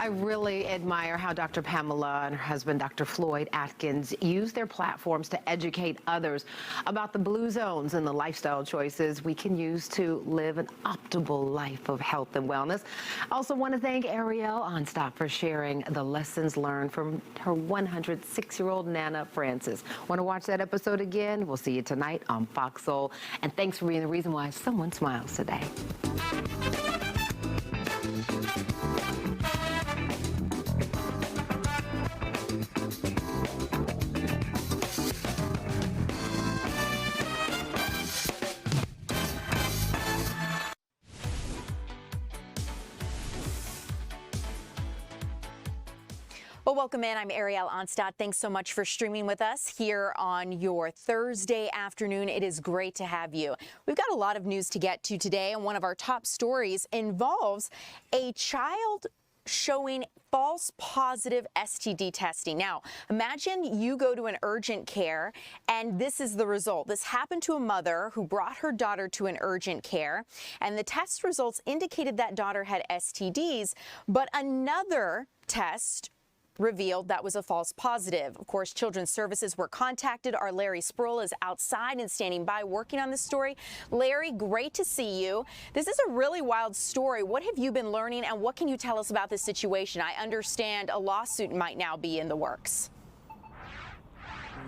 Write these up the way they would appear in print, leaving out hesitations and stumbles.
I really admire how Dr. Pamela and her husband, Dr. Floyd Atkins, use their platforms to educate others about the blue zones and the lifestyle choices we can use to live an optimal life of health and wellness. I also want to thank Ariel Onstop for sharing the lessons learned from her 106-year-old Nana Francis. Want to watch that episode again? We'll see you tonight on Fox Soul. And thanks for being the reason why someone smiles today. Well, welcome in. I'm Ariel Onstad. Thanks so much for streaming with us here on your Thursday afternoon. It is great to have you. We've got a lot of news to get to today, and one of our top stories involves a child showing false positive STD testing. Now, imagine you go to an urgent care and this is the result. This happened to a mother who brought her daughter to an urgent care, and the test results indicated that daughter had STDs, but another test revealed that was a false positive. Of course, Children's Services were contacted. Our Larry Sproul is outside and standing by working on this story. Larry, great to see you. This is a really wild story. What have you been learning, and what can you tell us about this situation? I understand a lawsuit might now be in the works.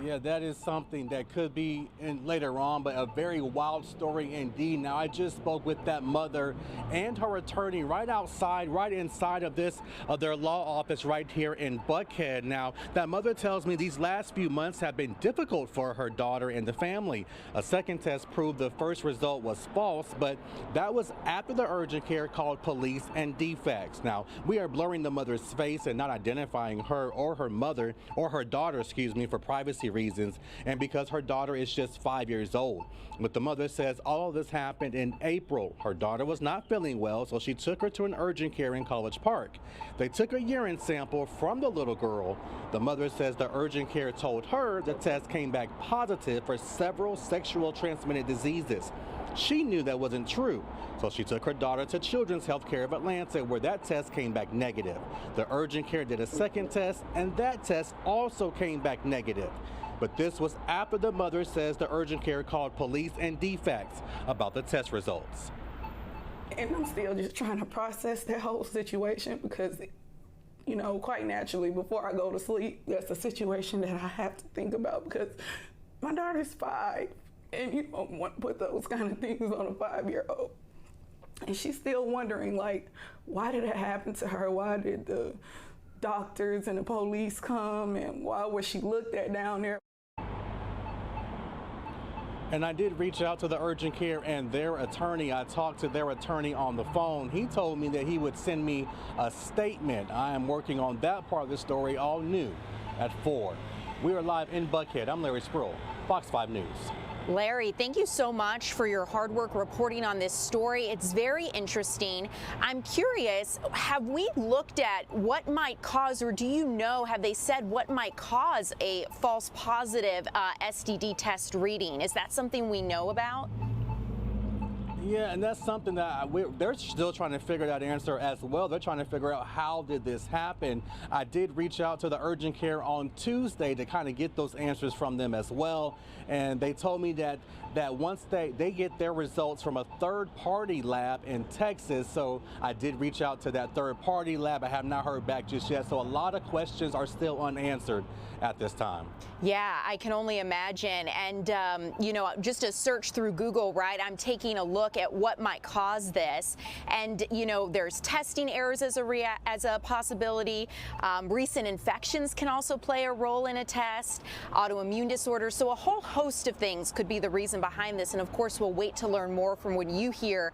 Yeah, that is something that could be in later on, but a very wild story indeed. Now, I just spoke with that mother and her attorney right outside, right inside of their law office right here in Buckhead. Now, that mother tells me these last few months have been difficult for her daughter and the family. A second test proved the first result was false, but that was after the urgent care called police and defects. Now, we are blurring the mother's face and not identifying her or her mother or her daughter, excuse me, for privacy reasons, and because her daughter is just 5 years old. But the mother says all of this happened in April. Her daughter was not feeling well, so she took her to an urgent care in College Park. They took a urine sample from the little girl. The mother says the urgent care told her the test came back positive for several sexual transmitted diseases. She knew that wasn't true, so she took her daughter to Children's Healthcare of Atlanta, where that test came back negative. The urgent care did a second test, and that test also came back negative. But this was after the mother says the urgent care called police and defects about the test results. And I'm still just trying to process that whole situation because, you know, quite naturally, before I go to sleep, that's a situation that I have to think about because my daughter's 5. And you don't want to put those kind of things on a 5-year-old. And she's still wondering, like, why did it happen to her? Why did the doctors and the police come? And why was she looked at down there? And I did reach out to the urgent care and their attorney. I talked to their attorney on the phone. He told me that he would send me a statement. I am working on that part of the story all new at 4. We are live in Buckhead. I'm Larry Sproul, Fox 5 News. Larry, thank you so much for your hard work reporting on this story. It's very interesting. I'm curious, have we looked at what might cause, or do you know, have they said what might cause a false positive STD test reading? Is that something we know about? Yeah, and that's something that they're still trying to figure that answer as well. They're trying to figure out how did this happen. I did reach out to the urgent care on Tuesday to kind of get those answers from them as well. And they told me that once they get their results from a third-party lab in Texas. So I did reach out to that third-party lab. I have not heard back just yet. So a lot of questions are still unanswered at this time. Yeah, I can only imagine. And, you know, just a search through Google, right, I'm taking a look at what might cause this. And, you know, there's testing errors as a possibility. Recent infections can also play a role in a test, autoimmune disorders. So a whole host of things could be the reason behind this. And, of course, we'll wait to learn more from what you hear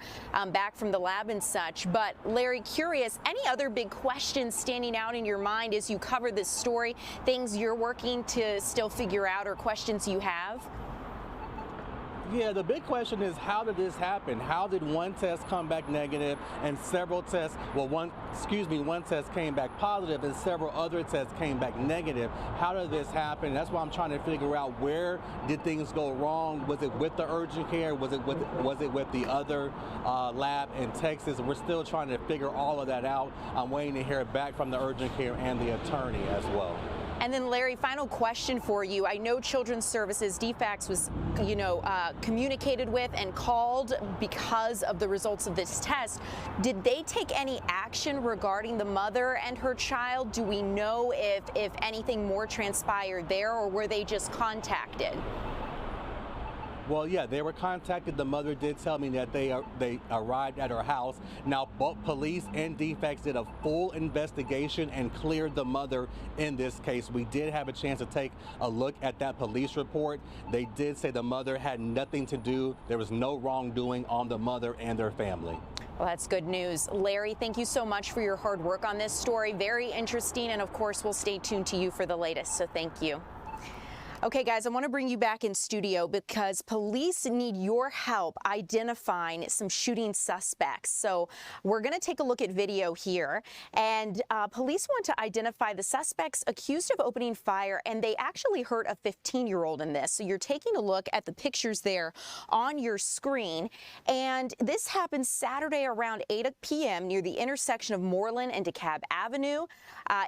back from the lab and such. But, Larry, curious, any other big questions standing out in your mind as you cover this story, things you're working to still figure out or questions you have? Yeah, the big question is, how did this happen? How did one test come back negative and several tests, well, one test came back positive and several other tests came back negative? How did this happen? That's why I'm trying to figure out, where did things go wrong? Was it with the urgent care? Was it with the other lab in Texas? We're still trying to figure all of that out. I'm waiting to hear back from the urgent care and the attorney as well. And then, Larry, final question for you. I know Children's Services DFACS was, communicated with and called because of the results of this test. Did they take any action regarding the mother and her child? Do we know if anything more transpired there, or were they just contacted? Well, yeah, they were contacted. The mother did tell me that they arrived at her house. Now, both police and DFACS did a full investigation and cleared the mother in this case. We did have a chance to take a look at that police report. They did say the mother had nothing to do. There was no wrongdoing on the mother and their family. Well, that's good news. Larry, thank you so much for your hard work on this story. Very interesting, and of course, we'll stay tuned to you for the latest, so thank you. Okay, guys, I want to bring you back in studio because police need your help identifying some shooting suspects. So we're going to take a look at video here, and police want to identify the suspects accused of opening fire, and they actually hurt a 15-year-old in this. So you're taking a look at the pictures there on your screen, and this happened Saturday around 8 p.m. near the intersection of Moreland and DeKalb Avenue.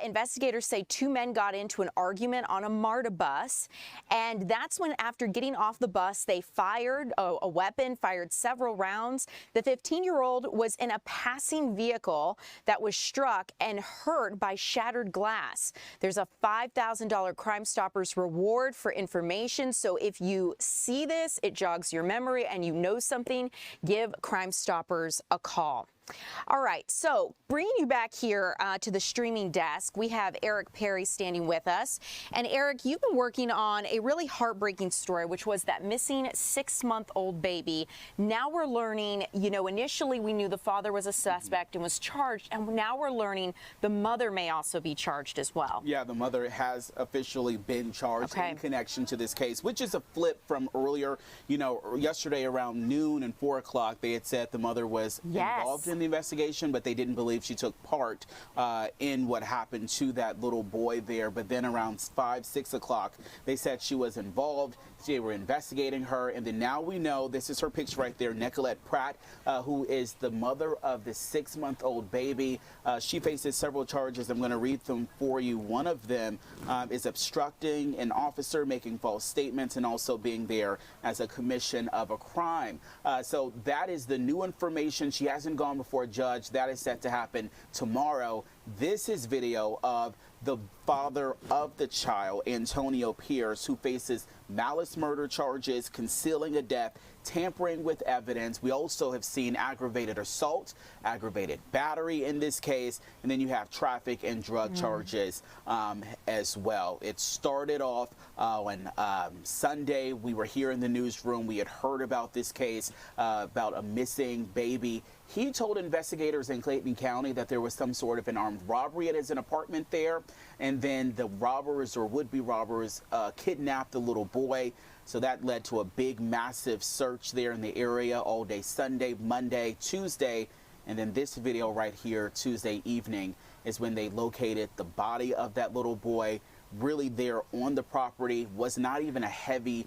Investigators say two men got into an argument on a MARTA bus. And that's when, after getting off the bus, they fired a weapon, fired several rounds. The 15-year-old was in a passing vehicle that was struck and hurt by shattered glass. There's a $5,000 Crime Stoppers reward for information. So if you see this, it jogs your memory, and you know something, give Crime Stoppers a call. All right, so bringing you back here to the streaming desk, we have Eric Perry standing with us. And Eric, you've been working on a really heartbreaking story, which was that missing 6-month-old baby. Now we're learning, initially we knew the father was a suspect and was charged, and now we're learning the mother may also be charged as well. Yeah, the mother has officially been charged in connection to this case, which is a flip from earlier. Yesterday around noon and 4 o'clock, they had said the mother was involved in the investigation, but they didn't believe she took part in what happened to that little boy there. But then around 5, 6 o'clock, they said she was involved. They were investigating her, and then now we know, this is her picture right there, Nicolette Pratt, who is the mother of the 6-month-old baby. She faces several charges. I'm going to read them for you. One of them is obstructing an officer, making false statements, and also being there as a commission of a crime. So that is the new information. She hasn't gone before a judge. That is set to happen tomorrow. This is video of the father of the child, Antonio Pierce, who faces malice murder charges, concealing a death, tampering with evidence. We also have seen aggravated assault, aggravated battery in this case, and then you have traffic and drug charges as well. It started off on Sunday. We were here in the newsroom. We had heard about this case, about a missing baby. He told investigators in Clayton County that there was some sort of an armed robbery at his apartment there, and then the robbers, or would-be robbers, kidnapped the little boy. So that led to a big, massive search there in the area all day Sunday, Monday, Tuesday, and then this video right here, Tuesday evening, is when they located the body of that little boy. Really there on the property, was not even a heavy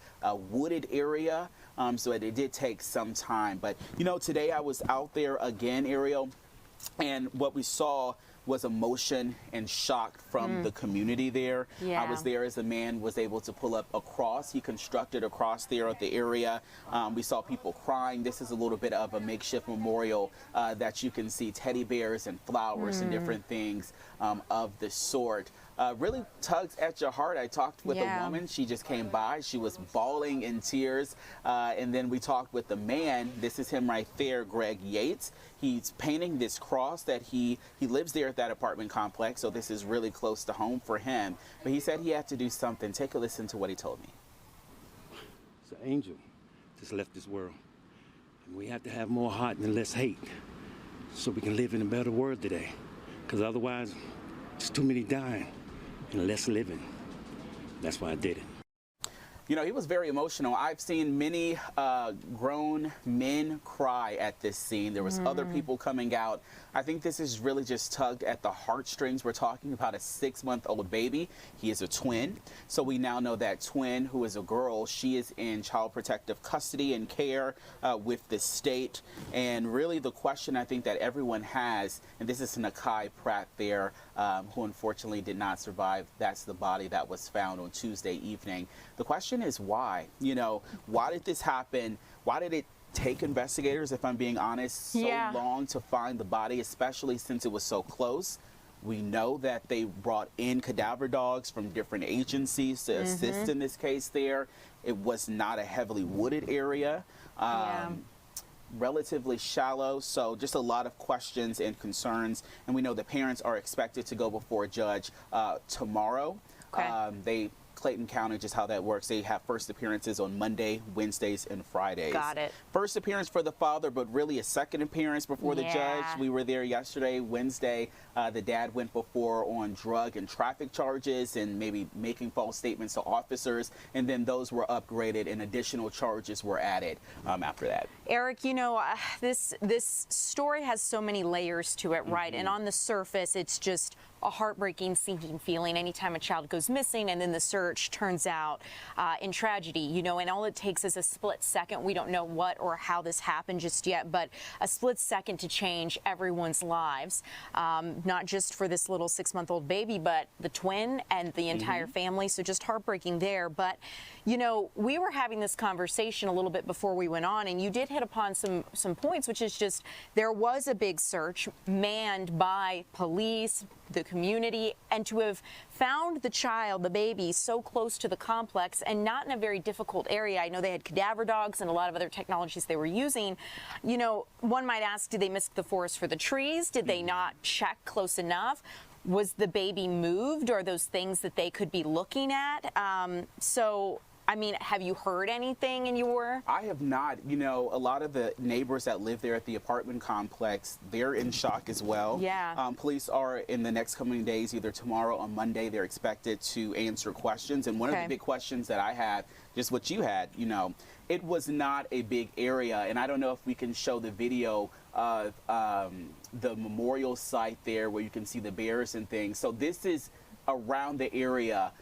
wooded area, so it did take some time. But today I was out there again, Ariel, and what we saw was emotion and shock from the community there. I was there as the man was able to pull up a cross. He constructed a cross there at the area. We saw people crying. This is a little bit of a makeshift memorial that you can see teddy bears and flowers and different things of the sort. Really tugs at your heart. I talked with a woman. She just came by. She was bawling in tears. And then we talked with the man. This is him right there, Greg Yates. He's painting this cross that he lives there at that apartment complex. So this is really close to home for him. But he said he had to do something. Take a listen to what he told me. It's an angel just left this world. And we have to have more heart and less hate so we can live in a better world today. Because otherwise, it's too many dying and less living. That's why I did it. You know, he was very emotional. I've seen many grown men cry at this scene. There was other people coming out. I think this is really just tugged at the heartstrings. We're talking about a 6-month-old baby. He is a twin. So we now know that twin, who is a girl, she is in child protective custody and care with the state. And really the question I think that everyone has, and this is Nakai Pratt there, who unfortunately did not survive. That's the body that was found on Tuesday evening. The question is why? You know, why did this happen? Why did it take investigators, if I'm being honest, so long to find the body, especially since it was so close? We know that they brought in cadaver dogs from different agencies to assist in this case there. It was not a heavily wooded area. Relatively shallow, so just a lot of questions and concerns. And we know the parents are expected to go before a judge tomorrow. Clayton County, just how that works, they have first appearances on Monday, Wednesdays, and Fridays. Got it. First appearance for the father, but really a second appearance before the judge. We were there yesterday, Wednesday. The dad went before on drug and traffic charges and maybe making false statements to officers, and then those were upgraded and additional charges were added after that. Eric, you know, this story has so many layers to it, right? And on the surface, it's just a heartbreaking, sinking feeling anytime a child goes missing and then the search turns out in tragedy, you know, and all it takes is a split second. We don't know what or how this happened just yet, but a split second to change everyone's lives, not just for this little 6-month-old baby, but the twin and the entire family. So just heartbreaking there. But, you know, we were having this conversation a little bit before we went on, and you did hit upon some points, which is just there was a big search manned by police, the community, and to have found the child, the baby, so close to the complex and not in a very difficult area. I know they had cadaver dogs and a lot of other technologies they were using. You know, one might ask, did they miss the forest for the trees? Did they not check close enough? Was the baby moved? Or those things that they could be looking at? I mean, have you heard anything in your? I have not. You know, a lot of the neighbors that live there at the apartment complex, they're in shock as well. Yeah. Police are in the next coming days, either tomorrow or Monday, they're expected to answer questions. And one of the big questions that I had, just what you had, you know, it was not a big area. And I don't know if we can show the video of the memorial site there where you can see the bears and things. So this is around the area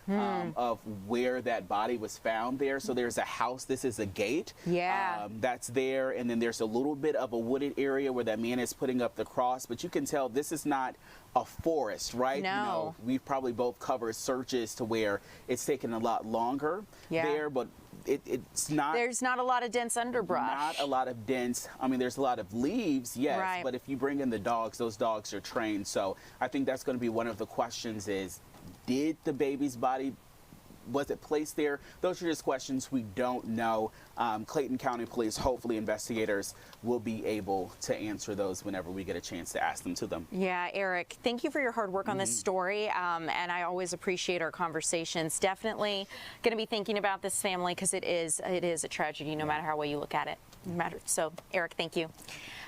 of where that body was found there. So there's a house, this is a gate that's there, and then there's a little bit of a wooded area where that man is putting up the cross, but you can tell this is not a forest, right? No. You know, we've probably both covered searches to where it's taken a lot longer there, but it's not. There's not a lot of dense underbrush. Not a lot of dense. I mean, there's a lot of leaves, yes, but if you bring in the dogs, those dogs are trained. So I think that's going to be one of the questions is, did the baby's body, was it placed there? Those are just questions we don't know. Clayton County Police, hopefully investigators will be able to answer those whenever we get a chance to ask them to them. Yeah, Eric, thank you for your hard work on this story, and I always appreciate our conversations. Definitely going to be thinking about this family because it is a tragedy no matter how well you look at it. So, Eric, thank you.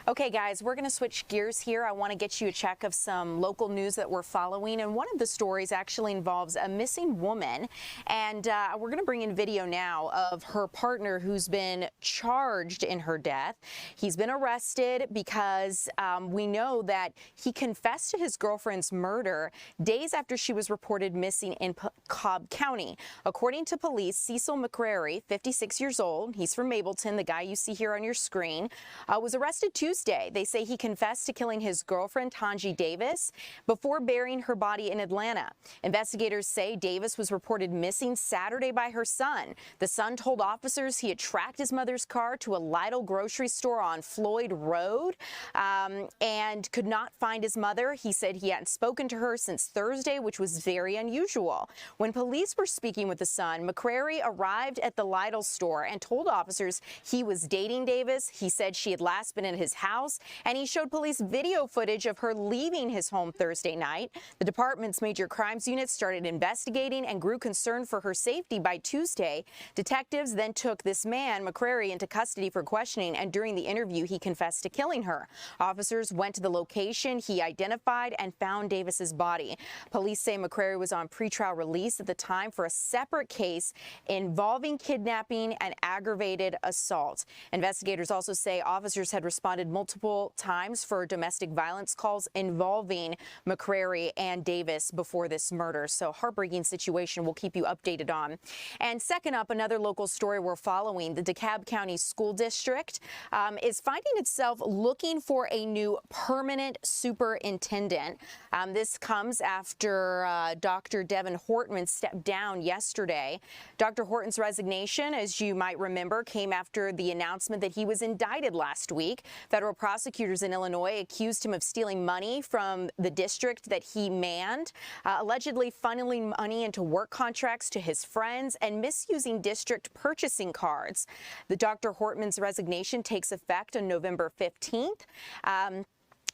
Okay, guys, we're going to switch gears here. I want to get you a check of some local news that we're following, and one of the stories actually involves a missing woman, and we're going to bring in video now of her partner who's been charged in her death. He's been arrested because we know that he confessed to his girlfriend's murder days after she was reported missing in Cobb County. According to police, Cecil McCrary, 56 years old, he's from Mableton, the guy you see here on your screen, was arrested Tuesday. They say he confessed to killing his girlfriend, Tanji Davis, before burying her body in Atlanta. Investigators say Davis was reported missing Saturday by her son. The son told officers he had tracked his mother's car to a Lidl grocery store on Floyd Road and could not find his mother. He said he hadn't spoken to her since Thursday, which was very unusual. When police were speaking with the son, McCrary arrived at the Lidl store and told officers he was dating Davis. He said she had last been in his house, and he showed police video footage of her leaving his home Thursday night. The department's major crimes unit started investigating and grew concerned for her safety by Tuesday. Detectives then took this man man, McCrary, into custody for questioning, and during the interview, he confessed to killing her. Officers went to the location he identified and found Davis's body. Police say McCrary was on pretrial release at the time for a separate case involving kidnapping and aggravated assault. Investigators also say officers had responded multiple times for domestic violence calls involving McCrary and Davis before this murder. So heartbreaking situation we'll keep you updated on. And second up, another local story we're following. The DeKalb County School District is finding itself looking for a new permanent superintendent. This comes after Dr. Devin Hortman stepped down yesterday. Dr. Horton's resignation, as you might remember, came after the announcement that he was indicted last week. Federal prosecutors in Illinois accused him of stealing money from the district that he manned, allegedly funneling money into work contracts to his friends and misusing district purchasing cards. The Dr. Hortman's resignation takes effect on November 15th.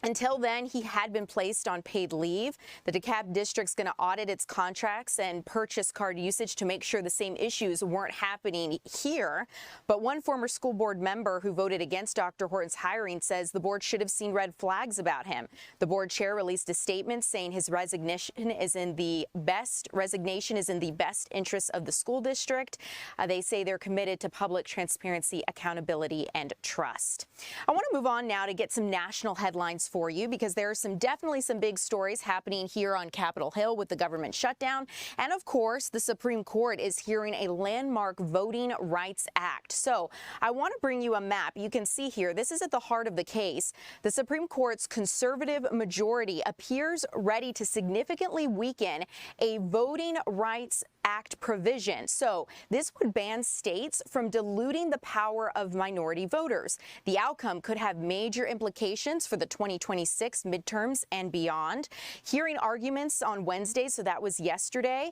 Until then, he had been placed on paid leave. The DeKalb District's going to audit its contracts and purchase card usage to make sure the same issues weren't happening here. But one former school board member who voted against Dr. Horton's hiring says the board should have seen red flags about him. The board chair released a statement saying his resignation is in the best interest of the school district. They say they're committed to public transparency, accountability, and trust. I want to move on now to get some national headlines for you, because there are definitely some big stories happening here on Capitol Hill with the government shutdown. And of course, the Supreme Court is hearing a landmark Voting Rights Act. So I want to bring you a map. You can see here, this is at the heart of the case. The Supreme Court's conservative majority appears ready to significantly weaken a Voting Rights Act provision. So this would ban states from diluting the power of minority voters. The outcome could have major implications for the 2026 midterms and beyond. Hearing arguments on Wednesday, so that was yesterday.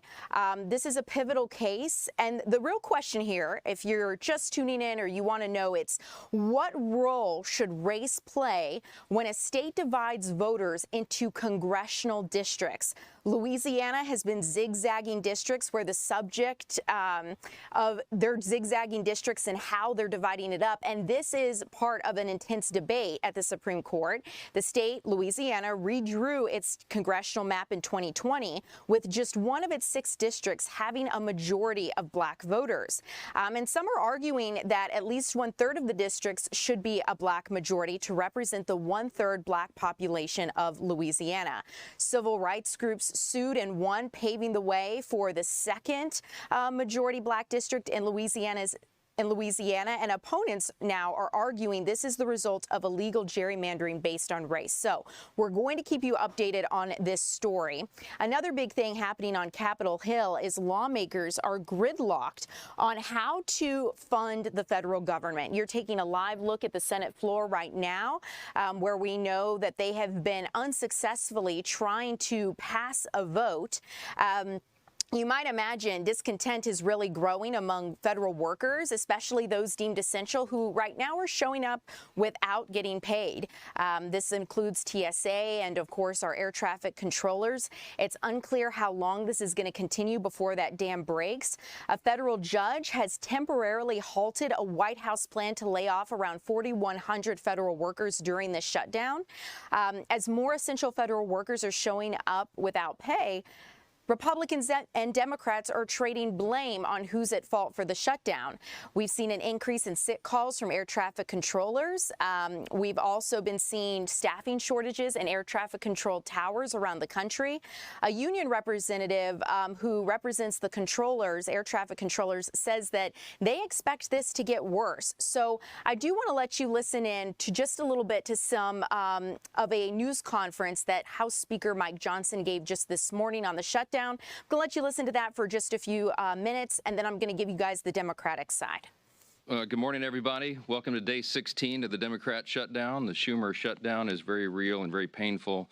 This is a pivotal case. And the real question here, if you're just tuning in or you want to know, it's what role should race play when a state divides voters into congressional districts? Louisiana has been zigzagging districts where the subject of their zigzagging districts and how they're dividing it up. And this is part of an intense debate at the Supreme Court. The state, Louisiana, redrew its congressional map in 2020 with just one of its 6 districts having a majority of black voters. And some are arguing that at least 1/3 of the districts should be a black majority to represent the 1/3 black population of Louisiana. Civil rights groups sued and won, paving the way for the second majority black district in Louisiana, and opponents now are arguing this is the result of illegal gerrymandering based on race. So we're going to keep you updated on this story. Another big thing happening on Capitol Hill is lawmakers are gridlocked on how to fund the federal government. You're taking a live look at the Senate floor right now, where we know that they have been unsuccessfully trying to pass a vote. You might imagine discontent is really growing among federal workers, especially those deemed essential who right now are showing up without getting paid. This includes TSA and, of course, our air traffic controllers. It's unclear how long this is going to continue before that dam breaks. A federal judge has temporarily halted a White House plan to lay off around 4,100 federal workers during this shutdown. As more essential federal workers are showing up without pay, Republicans and Democrats are trading blame on who's at fault for the shutdown. We've seen an increase in sick calls from air traffic controllers. We've also been seeing staffing shortages in air traffic control towers around the country. A union representative who represents the controllers, air traffic controllers, says that they expect this to get worse. So I do want to let you listen in to just a little bit to some of a news conference that House Speaker Mike Johnson gave just this morning on the shutdown. I'm going to let you listen to that for just a few minutes, and then I'm going to give you guys the Democratic side. Good morning, everybody. Welcome to day 16 of the Democrat shutdown. The Schumer shutdown is very real and very painful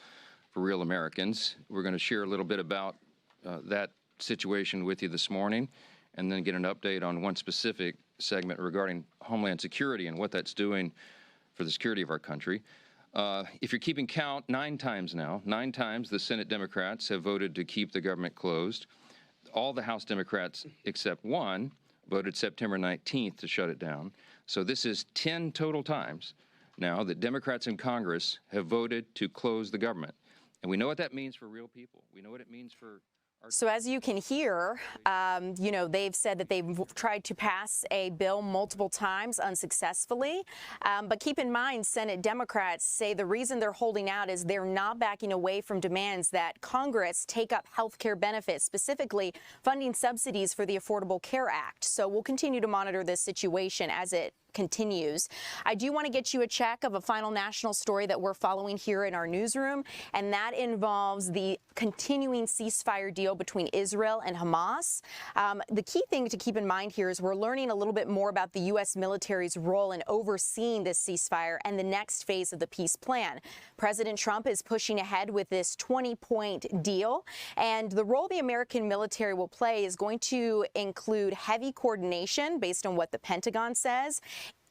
for real Americans. We're going to share a little bit about that situation with you this morning, and then get an update on one specific segment regarding Homeland Security and what that's doing for the security of our country. If you're keeping count, 9 times the Senate Democrats have voted to keep the government closed. All the House Democrats except one voted September 19th to shut it down. So this is 10 total times now that Democrats in Congress have voted to close the government. And we know what that means for real people. We know what it means for So as you can hear, you know, they've said that they've tried to pass a bill multiple times unsuccessfully. But keep in mind, Senate Democrats say the reason they're holding out is they're not backing away from demands that Congress take up health care benefits, specifically funding subsidies for the Affordable Care Act. So we'll continue to monitor this situation as it continues. I do want to get you a check of a final national story that we're following here in our newsroom, and that involves the continuing ceasefire deal between Israel and Hamas. The key thing to keep in mind here is we're learning a little bit more about the U.S. military's role in overseeing this ceasefire and the next phase of the peace plan. President Trump is pushing ahead with this 20-point deal, and the role the American military will play is going to include heavy coordination based on what the Pentagon says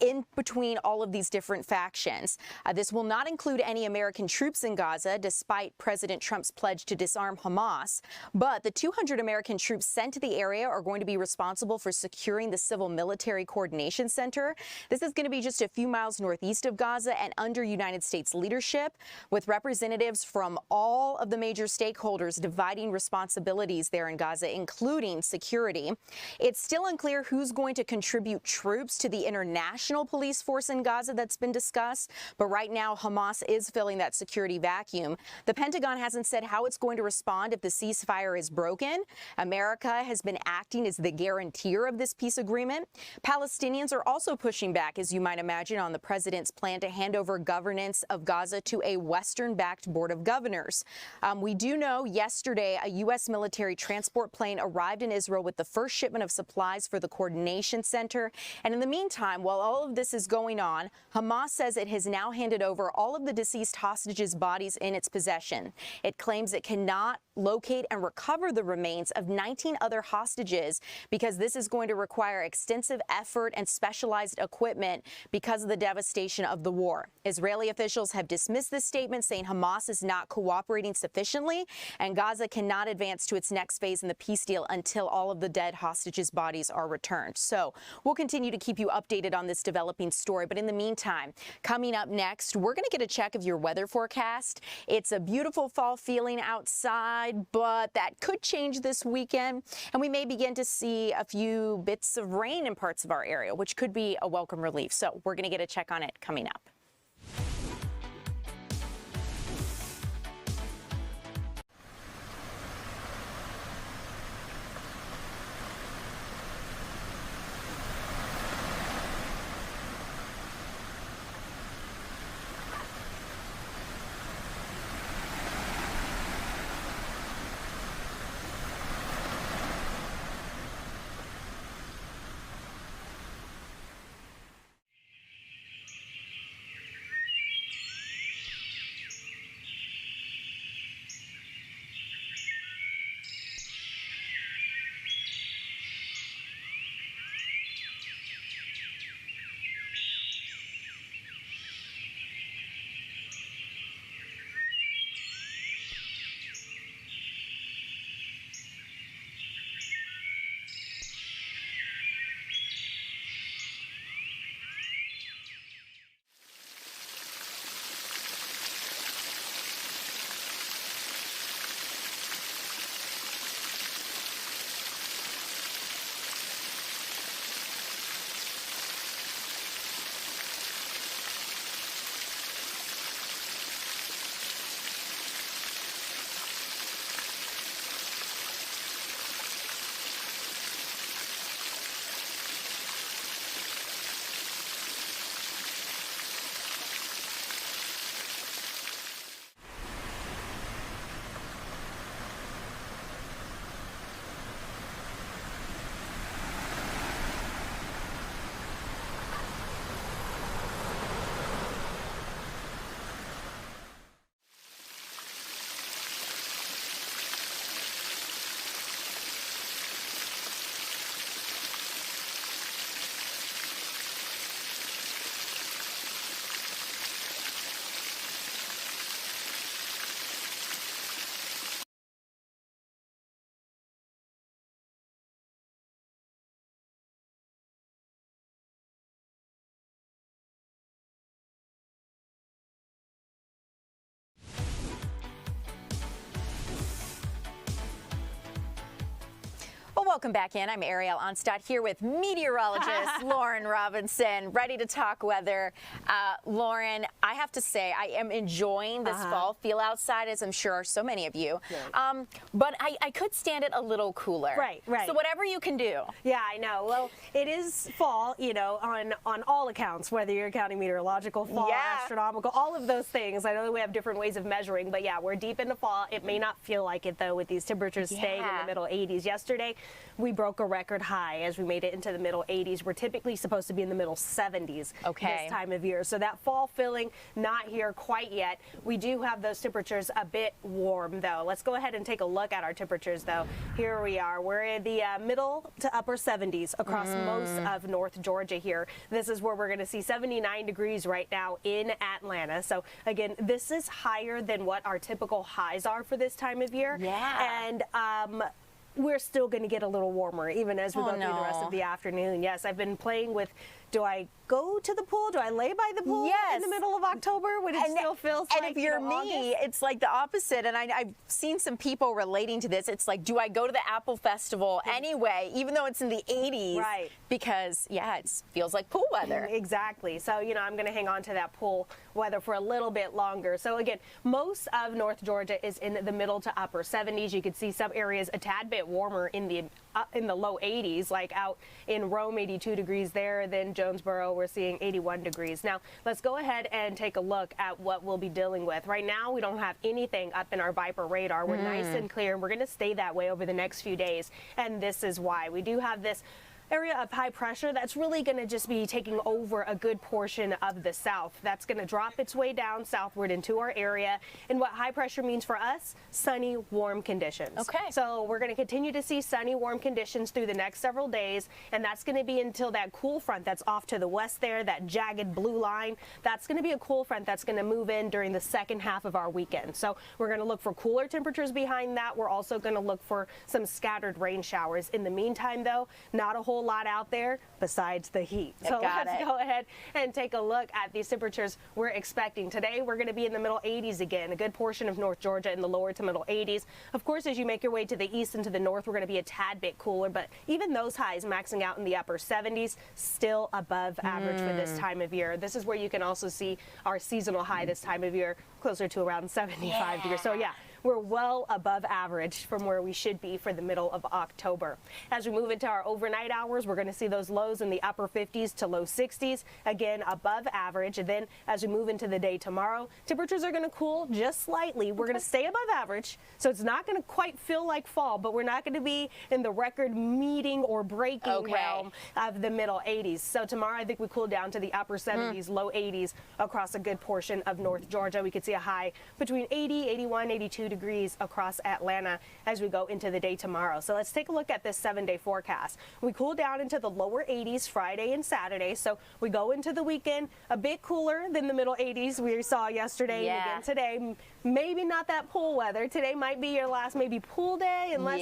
in between all of these different factions. This will not include any American troops in Gaza, despite President Trump's pledge to disarm Hamas. But the 200 American troops sent to the area are going to be responsible for securing the Civil Military Coordination Center. This is going to be just a few miles northeast of Gaza and under United States leadership, with representatives from all of the major stakeholders dividing responsibilities there in Gaza, including security. It's still unclear who's going to contribute troops to the international police force in Gaza that's been discussed, but right now Hamas is filling that security vacuum. The Pentagon hasn't said how it's going to respond if the ceasefire is broken. America has been acting as the guarantor of this peace agreement. Palestinians are also pushing back, as you might imagine, on the president's plan to hand over governance of Gaza to a Western-backed board of governors. We do know yesterday a U.S. military transport plane arrived in Israel with the first shipment of supplies for the coordination center. And in the meantime, while all of this is going on, Hamas says it has now handed over all of the deceased hostages' bodies in its possession. It claims it cannot locate and recover the remains of 19 other hostages because this is going to require extensive effort and specialized equipment because of the devastation of the war. Israeli officials have dismissed this statement, saying Hamas is not cooperating sufficiently and Gaza cannot advance to its next phase in the peace deal until all of the dead hostages' bodies are returned. So we'll continue to keep you updated on this developing story. But in the meantime, coming up next, we're going to get a check of your weather forecast. It's a beautiful fall feeling outside, but that could change this weekend, and we may begin to see a few bits of rain in parts of our area, which could be a welcome relief. So we're going to get a check on it coming up. Welcome back in. I'm Ariel Onstadt here with meteorologist Lauren Robinson, ready to talk weather. Lauren, I have to say I am enjoying this fall feel outside, as I'm sure are so many of you. Right. But I could stand it a little cooler. Right. So whatever you can do. Yeah, I know. Well, it is fall, you know, on all accounts, whether you're counting meteorological fall, astronomical, all of those things. I know that we have different ways of measuring, but yeah, we're deep into fall. It may not feel like it, though, with these temperatures staying in the middle 80s. Yesterday, we broke a record high as we made it into the middle 80s. We're typically supposed to be in the middle 70s this time of year. So that fall feeling not here quite yet. We do have those temperatures a bit warm, though. Let's go ahead and take a look at our temperatures, though. Here we are. We're in the middle to upper 70s across most of North Georgia here. This is where we're going to see 79 degrees right now in Atlanta. So again, this is higher than what our typical highs are for this time of year. And we're still going to get a little warmer even as we go through the rest of the afternoon. Yes, I've been playing with, do I go to the pool? Do I lay by the pool in the middle of October when it still feels like, if you're me, it's like the opposite. And I've seen some people relating to this. It's like, do I go to the Apple Festival anyway, even though it's in the 80s? Right. Because, yeah, it feels like pool weather. Exactly. So, you know, I'm going to hang on to that pool weather for a little bit longer. So, again, most of North Georgia is in the middle to upper 70s. You can see some areas a tad bit warmer in the low 80s, like out in Rome, 82 degrees there. Then Jonesboro, we're seeing 81 degrees. Now, let's go ahead and take a look at what we'll be dealing with. Right now, we don't have anything up in our Viper radar. We're nice and clear, and we're going to stay that way over the next few days. And this is why. We do have this area of high pressure that's really going to just be taking over a good portion of the south. That's going to drop its way down southward into our area. And what high pressure means for us, sunny, warm conditions. Okay. So we're going to continue to see sunny, warm conditions through the next several days. And that's going to be until that cool front that's off to the west there, that jagged blue line, that's going to be a cool front that's going to move in during the second half of our weekend. So we're going to look for cooler temperatures behind that. We're also going to look for some scattered rain showers. In the meantime, though, not a whole lot out there besides the heat. So let's go ahead and take a look at these temperatures we're expecting. Today, we're going to be in the middle 80s again, a good portion of North Georgia in the lower to middle 80s. Of course, as you make your way to the east and to the north, we're going to be a tad bit cooler, but even those highs maxing out in the upper 70s, still above average for this time of year. This is where you can also see our seasonal high this time of year, closer to around 75 degrees. So yeah, we're well above average from where we should be for the middle of October. As we move into our overnight hours, we're going to see those lows in the upper 50s to low 60s, again above average. And then as we move into the day tomorrow, temperatures are going to cool just slightly. We're going to stay above average, so it's not going to quite feel like fall, but we're not going to be in the record meeting or breaking realm of the middle 80s. So tomorrow, I think we cool down to the upper 70s, low 80s across a good portion of North Georgia. We could see a high between 80, 81, 82 degrees across Atlanta as we go into the day tomorrow. So let's take a look at this 7-day forecast. We cool down into the lower 80s Friday and Saturday. So we go into the weekend a bit cooler than the middle 80s we saw yesterday and again today. Maybe not that pool weather. Today might be your last maybe pool day unless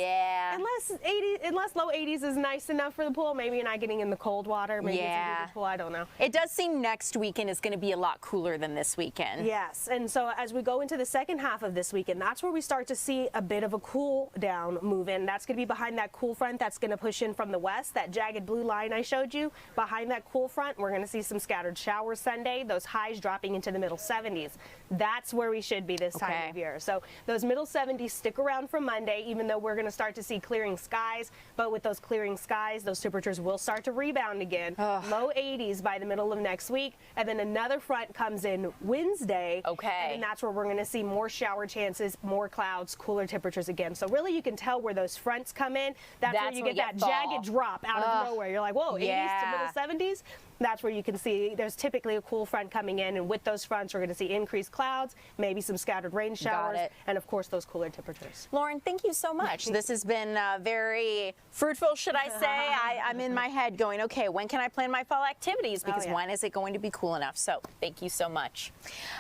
low 80s is nice enough for the pool. Maybe you're not getting in the cold water. Maybe it's a good pool. I don't know. It does seem next weekend is going to be a lot cooler than this weekend. Yes, and so as we go into the second half of this weekend, that's where we start to see a bit of a cool down move in. That's going to be behind that cool front that's going to push in from the west, that jagged blue line I showed you. Behind that cool front, we're going to see some scattered showers Sunday, those highs dropping into the middle 70s. That's where we should be this time of year. So those middle 70s stick around for Monday, even though we're going to start to see clearing skies. But with those clearing skies, those temperatures will start to rebound again. Low 80s by the middle of next week. And then another front comes in Wednesday. And then that's where we're going to see more shower chances, more clouds, cooler temperatures again. So really you can tell where those fronts come in. That's where you get that jagged drop out of nowhere. You're like, whoa, 80s to middle 70s? That's where you can see there's typically a cool front coming in, and with those fronts, we're going to see increased clouds, maybe some scattered rain showers, and of course those cooler temperatures. Lauren, thank you so much. This has been very fruitful, should I say. I'm in my head going, okay, when can I plan my fall activities? Because when is it going to be cool enough? So thank you so much.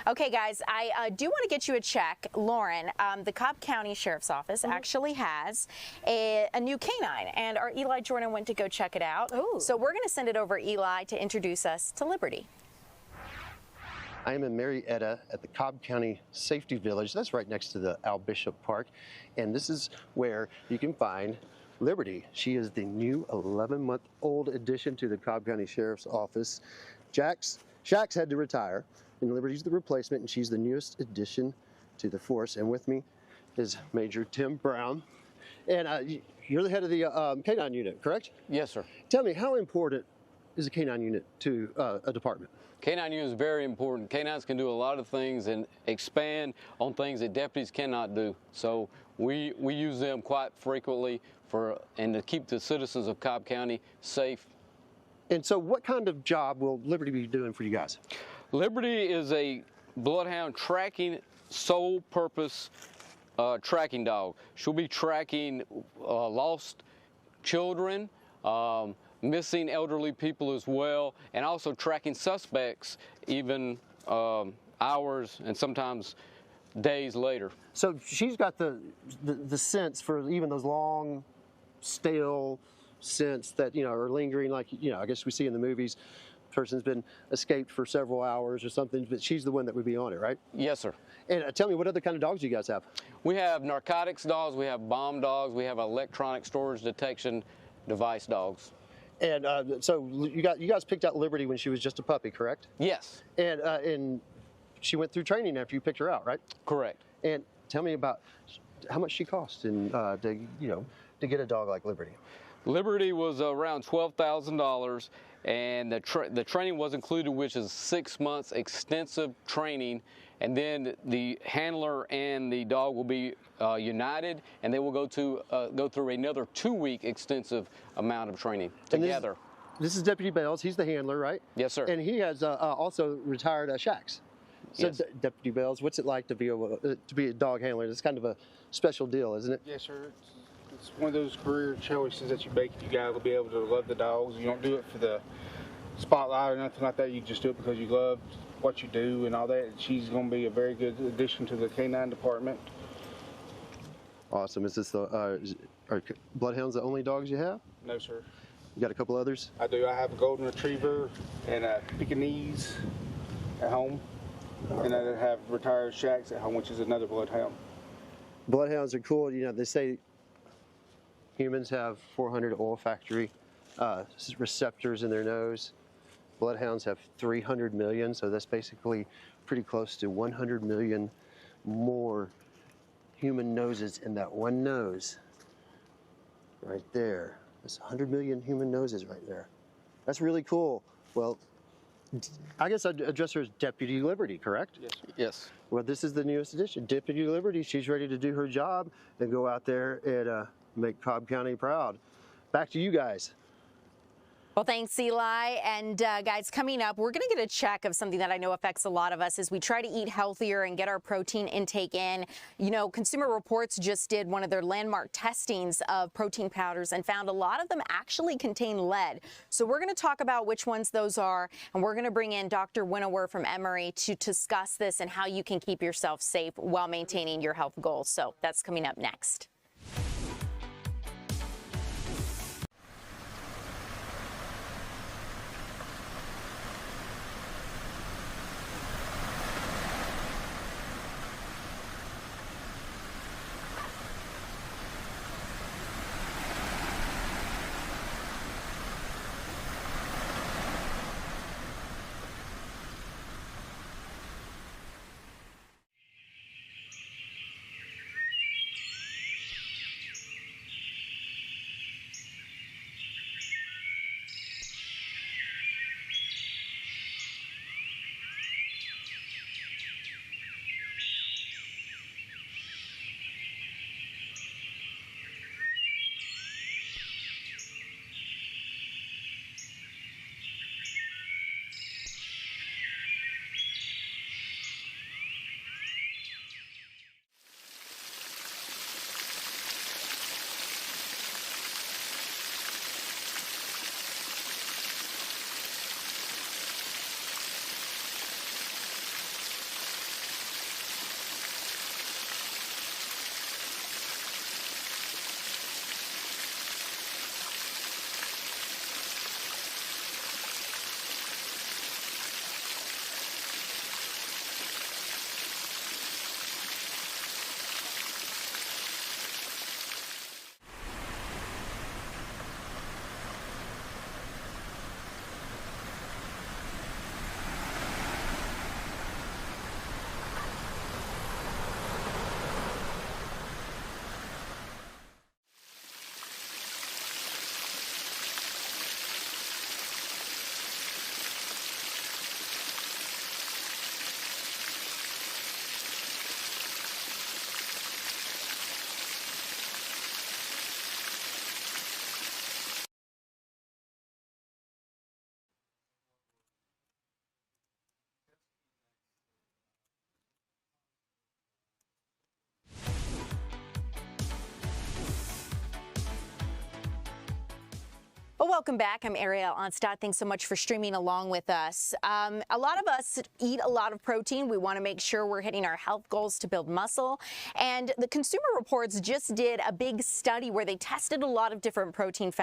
Okay, guys, I do want to get you a check. Lauren, the Cobb County Sheriff's Office actually has a new canine, and our Eli Jordan went to go check it out. So we're going to send it over Eli to introduce us to Liberty. I am in Marietta at the Cobb County Safety Village. That's right next to the Al Bishop Park. And this is where you can find Liberty. She is the new 11-month-old addition to the Cobb County Sheriff's Office. Shax had to retire, and Liberty's the replacement, and she's the newest addition to the force. And with me is Major Tim Brown. And you're the head of the K-9 unit, correct? Yes, sir. Tell me, how important is a K-9 unit to a department? K-9 unit is very important. K-9s can do a lot of things and expand on things that deputies cannot do. So we use them quite frequently and to keep the citizens of Cobb County safe. And so what kind of job will Liberty be doing for you guys? Liberty is a bloodhound tracking, sole purpose tracking dog. She'll be tracking lost children, missing elderly people as well, and also tracking suspects even hours and sometimes days later. So she's got the sense for even those long, stale scents that, are lingering, like, I guess we see in the movies. Person's been escaped for several hours or something, but she's the one that would be on it, right? Yes, sir. And tell me, what other kind of dogs do you guys have? We have narcotics dogs, we have bomb dogs, we have electronic storage detection device dogs. And so you guys picked out Liberty when she was just a puppy, correct? Yes. And she went through training after you picked her out, right? Correct. And tell me about how much she cost and to get a dog like Liberty. Liberty was around $12,000, and the training was included, which is 6 months extensive training, and then the handler and the dog will be united, and they will go through another 2-week extensive amount of training together. This is Deputy Bells. He's the handler, right? Yes, sir. And he has also retired Shax. So yes. Deputy Bells, what's it like to be a dog handler? It's kind of a special deal, isn't it? Yes, sir. It's one of those career choices that you make. You got to be able to love the dogs. You don't do it for the spotlight or nothing like that. You just do it because you love what you do and all that. She's going to be a very good addition to the K-9 department. Awesome. Is this are bloodhounds the only dogs you have? No, sir. You got a couple others? I do. I have a golden retriever and a Pekingese at home, and I have retired Shax at home, which is another bloodhound. Bloodhounds are cool. They say humans have 400 olfactory receptors in their nose. Bloodhounds have 300 million, so that's basically pretty close to 100 million more human noses in that one nose right there. That's 100 million human noses right there. That's really cool. Well, I guess I'd address her as Deputy Liberty, correct? Yes, sir. Yes. Well, this is the newest addition, Deputy Liberty. She's ready to do her job and go out there and make Cobb County proud. Back to you guys. Well, thanks, Eli. And guys, coming up, we're going to get a check of something that I know affects a lot of us as we try to eat healthier and get our protein intake in. Consumer Reports just did one of their landmark testings of protein powders and found a lot of them actually contain lead. So we're going to talk about which ones those are, and we're going to bring in Dr. Winower from Emory to discuss this and how you can keep yourself safe while maintaining your health goals. So that's coming up next. Well, welcome back. I'm Ariel Onstadt. Thanks so much for streaming along with us. A lot of us eat a lot of protein. We want to make sure we're hitting our health goals to build muscle. And the Consumer Reports just did a big study where they tested a lot of different protein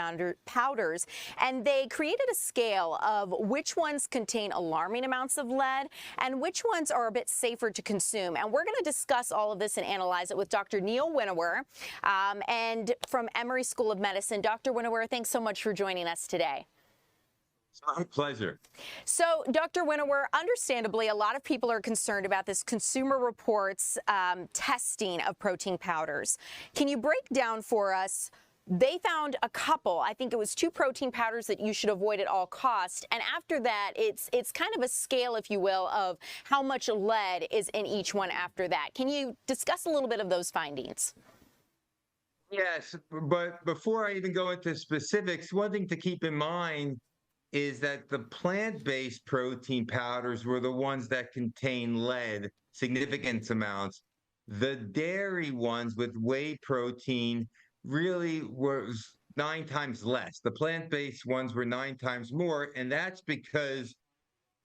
powders, and they created a scale of which ones contain alarming amounts of lead and which ones are a bit safer to consume. And we're going to discuss all of this and analyze it with Dr. Neil Winnower and from Emory School of Medicine. Dr. Winnower, thanks so much for joining us today. It's my pleasure. So, Dr. Winnower, understandably, a lot of people are concerned about this Consumer Reports testing of protein powders. Can you break down for us? They found a couple, I think it was 2 protein powders that you should avoid at all costs. And after that, it's kind of a scale, if you will, of how much lead is in each one after that. Can you discuss a little bit of those findings? Yes, but before I even go into specifics, one thing to keep in mind is that the plant-based protein powders were the ones that contain lead, significant amounts. The dairy ones with whey protein really was 9 times less. The plant-based ones were 9 times more, and that's because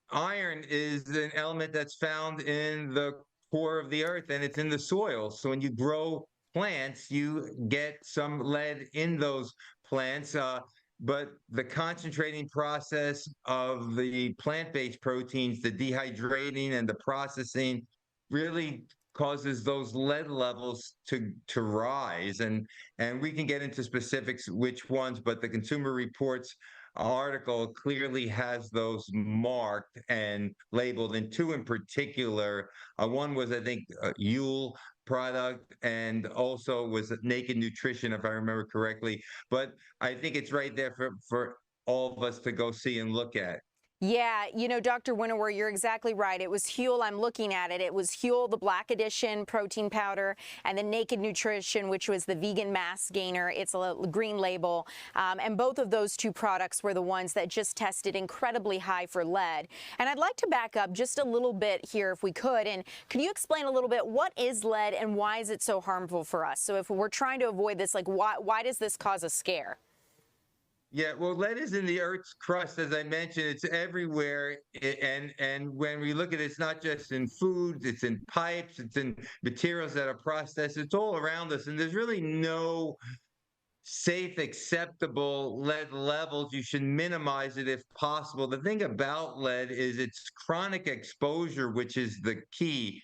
iron is an element that's found in the core of the earth, and it's in the soil. So when you grow plants, you get some lead in those plants, but the concentrating process of the plant-based proteins, the dehydrating and the processing, really causes those lead levels to rise. And we can get into specifics which ones, but the Consumer Reports article clearly has those marked and labeled, and 2 in particular. One was, I think, Yule product, and also was Naked Nutrition, if I remember correctly. But I think it's right there for all of us to go see and look at. Yeah, you know, Dr. Winnower, you're exactly right. It was Huel, I'm looking at it. It was Huel, the Black Edition protein powder, and the Naked Nutrition, which was the vegan mass gainer. It's a green label. And both of those 2 products were the ones that just tested incredibly high for lead. And I'd like to back up just a little bit here, if we could. And could you explain a little bit, what is lead and why is it so harmful for us? So if we're trying to avoid this, like, why does this cause a scare? Yeah, well, lead is in the Earth's crust, as I mentioned. It's everywhere, and when we look at it, it's not just in foods, it's in pipes, it's in materials that are processed. It's all around us, and there's really no safe, acceptable lead levels. You should minimize it if possible. The thing about lead is its chronic exposure, which is the key.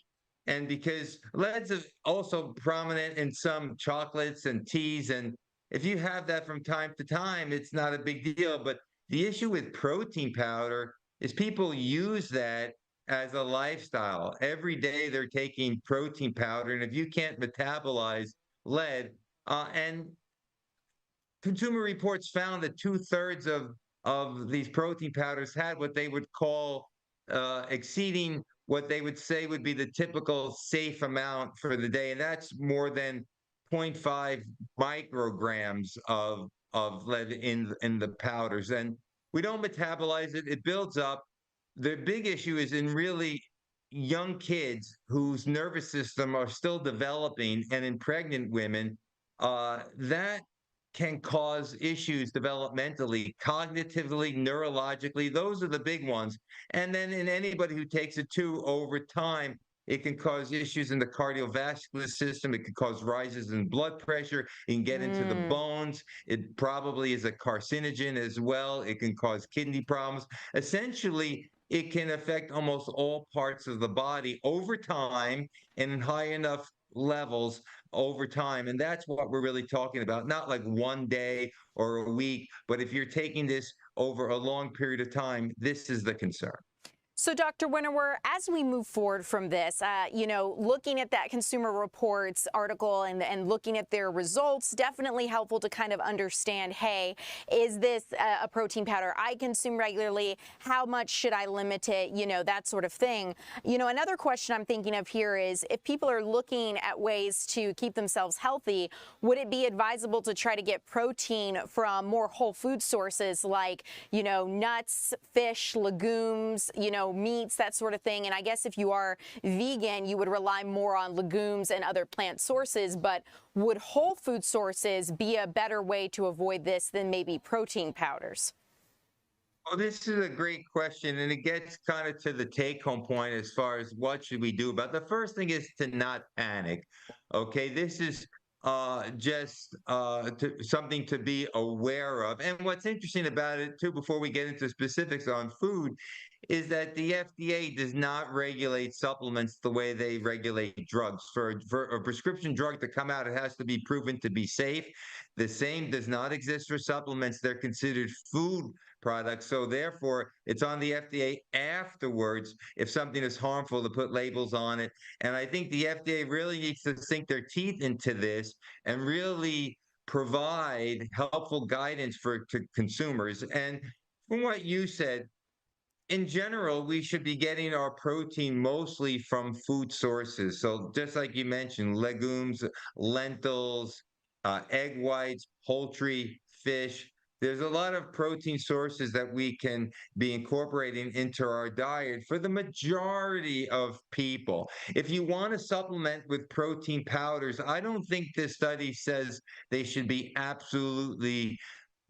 And because lead's also prominent in some chocolates and teas, and if you have that from time to time, it's not a big deal. But the issue with protein powder is people use that as a lifestyle. Every day they're taking protein powder, and if you can't metabolize lead, and Consumer Reports found that 2/3 of these protein powders had what they would call exceeding what they would say would be the typical safe amount for the day, and that's more than 0.5 micrograms of lead in the powders. And we don't metabolize it, it builds up. The big issue is in really young kids whose nervous system are still developing, and in pregnant women, that can cause issues developmentally, cognitively, neurologically. Those are the big ones. And then in anybody who takes it too over time, it can cause issues in the cardiovascular system. It can cause rises in blood pressure. It can get into the bones. It probably is a carcinogen as well. It can cause kidney problems. Essentially, it can affect almost all parts of the body over time and in high enough levels over time. And that's what we're really talking about. Not like one day or a week, but if you're taking this over a long period of time, this is the concern. So, Dr. Winnower, as we move forward from this, you know, looking at that Consumer Reports article and looking at their results, definitely helpful to kind of understand, hey, is this a protein powder I consume regularly? How much should I limit it? You know, that sort of thing. You know, another question I'm thinking of here is, if people are looking at ways to keep themselves healthy, would it be advisable to try to get protein from more whole food sources like, you know, nuts, fish, legumes, you know, meats, that sort of thing. And I guess if you are vegan, you would rely more on legumes and other plant sources. But would whole food sources be a better way to avoid this than maybe protein powders? Well, this is a great question, and it gets kind of to the take-home point as far as what should we do about it. The first thing is to not panic. Okay, this is just something to be aware of. And what's interesting about it, too, before we get into specifics on food, is that the FDA does not regulate supplements the way they regulate drugs. For a prescription drug to come out, it has to be proven to be safe. The same does not exist for supplements. They're considered food products. So therefore, it's on the FDA afterwards if something is harmful to put labels on it. And I think the FDA really needs to sink their teeth into this and really provide helpful guidance to consumers. And from what you said, in general, we should be getting our protein mostly from food sources. So just like you mentioned, legumes, lentils, egg whites, poultry, fish. There's a lot of protein sources that we can be incorporating into our diet for the majority of people. If you want to supplement with protein powders, I don't think this study says they should be absolutely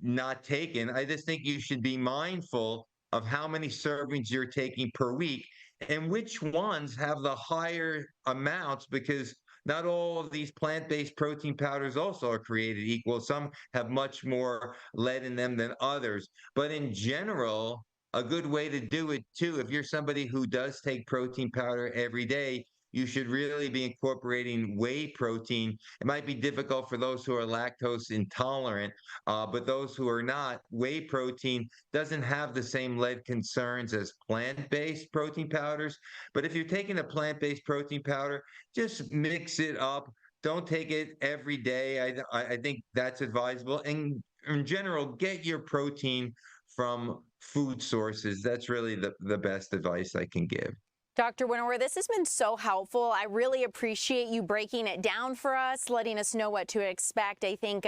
not taken. I just think you should be mindful of how many servings you're taking per week and which ones have the higher amounts, because not all of these plant-based protein powders also are created equal. Some have much more lead in them than others. But in general, a good way to do it too, if you're somebody who does take protein powder every day, you should really be incorporating whey protein. It might be difficult for those who are lactose intolerant, but those who are not, whey protein doesn't have the same lead concerns as plant-based protein powders. But if you're taking a plant-based protein powder, just mix it up. Don't take it every day. I think that's advisable. And in general, get your protein from food sources. That's really the best advice I can give. Dr. Winower, this has been so helpful. I really appreciate you breaking it down for us, letting us know what to expect. I think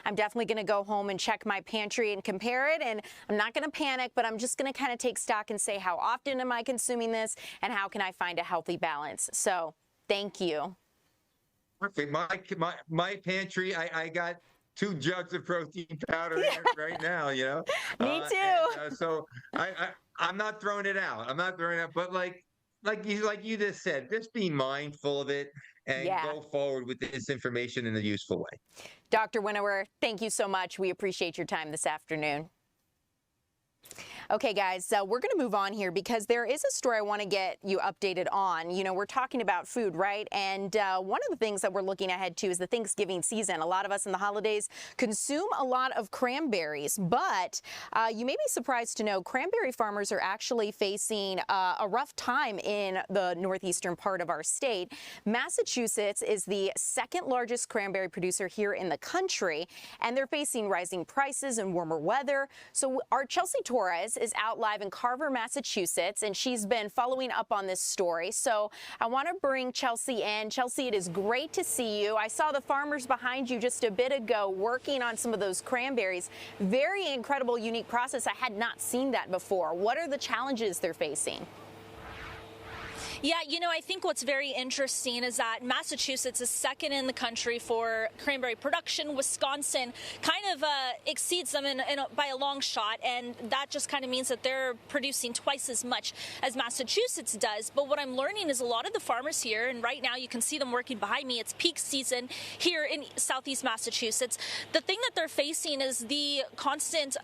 I'm definitely going to go home and check my pantry and compare it. And I'm not going to panic, but I'm just going to kind of take stock and say, how often am I consuming this and how can I find a healthy balance? So thank you. Perfect. My pantry, I got 2 jugs of protein powder in it right now, you know. Me too. And, so I'm not throwing it out. I'm not throwing it out, but like you just said, just be mindful of it and go forward with this information in a useful way. Dr. Winower, thank you so much. We appreciate your time this afternoon. Okay, guys, so we're going to move on here because there is a story I want to get you updated on. You know, we're talking about food, right? And one of the things that we're looking ahead to is the Thanksgiving season. A lot of us in the holidays consume a lot of cranberries, but you may be surprised to know cranberry farmers are actually facing a rough time in the northeastern part of our state. Massachusetts is the 2nd largest cranberry producer here in the country, and they're facing rising prices and warmer weather. So our Chelsea Torres is out live in Carver, Massachusetts, and she's been following up on this story. So I want to bring Chelsea in. Chelsea, it is great to see you. I saw the farmers behind you just a bit ago working on some of those cranberries. Very incredible, unique process. I had not seen that before. What are the challenges they're facing? Yeah, you know, I think what's very interesting is that Massachusetts is 2nd in the country for cranberry production. Wisconsin kind of exceeds them by a long shot, and that just kind of means that they're producing twice as much as Massachusetts does. But what I'm learning is a lot of the farmers here, and right now you can see them working behind me, it's peak season here in southeast Massachusetts. The thing that they're facing is the constant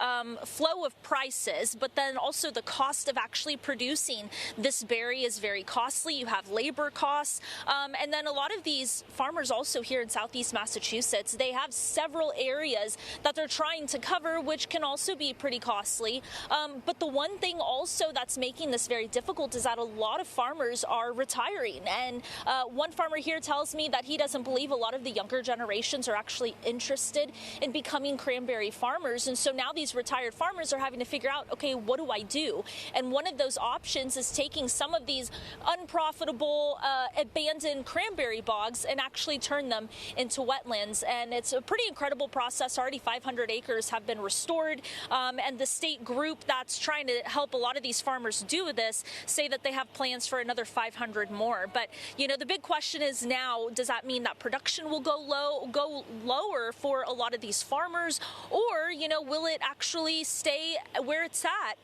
flow of prices, but then also the cost of actually producing this berry is very costly. You have labor costs, and then a lot of these farmers also here in southeast Massachusetts, they have several areas that they're trying to cover, which can also be pretty costly. But the one thing also that's making this very difficult is that a lot of farmers are retiring, and one farmer here tells me that he doesn't believe a lot of the younger generations are actually interested in becoming cranberry farmers. And so now these retired farmers are having to figure out, okay, what do I do? And one of those options is taking some of these unprofitable, abandoned cranberry bogs and actually turn them into wetlands. And it's a pretty incredible process. Already 500 acres have been restored, and the state group that's trying to help a lot of these farmers do this say that they have plans for another 500 more. But you know, the big question is now, does that mean that production will go lower for a lot of these farmers, or you know, will it actually stay where it's at?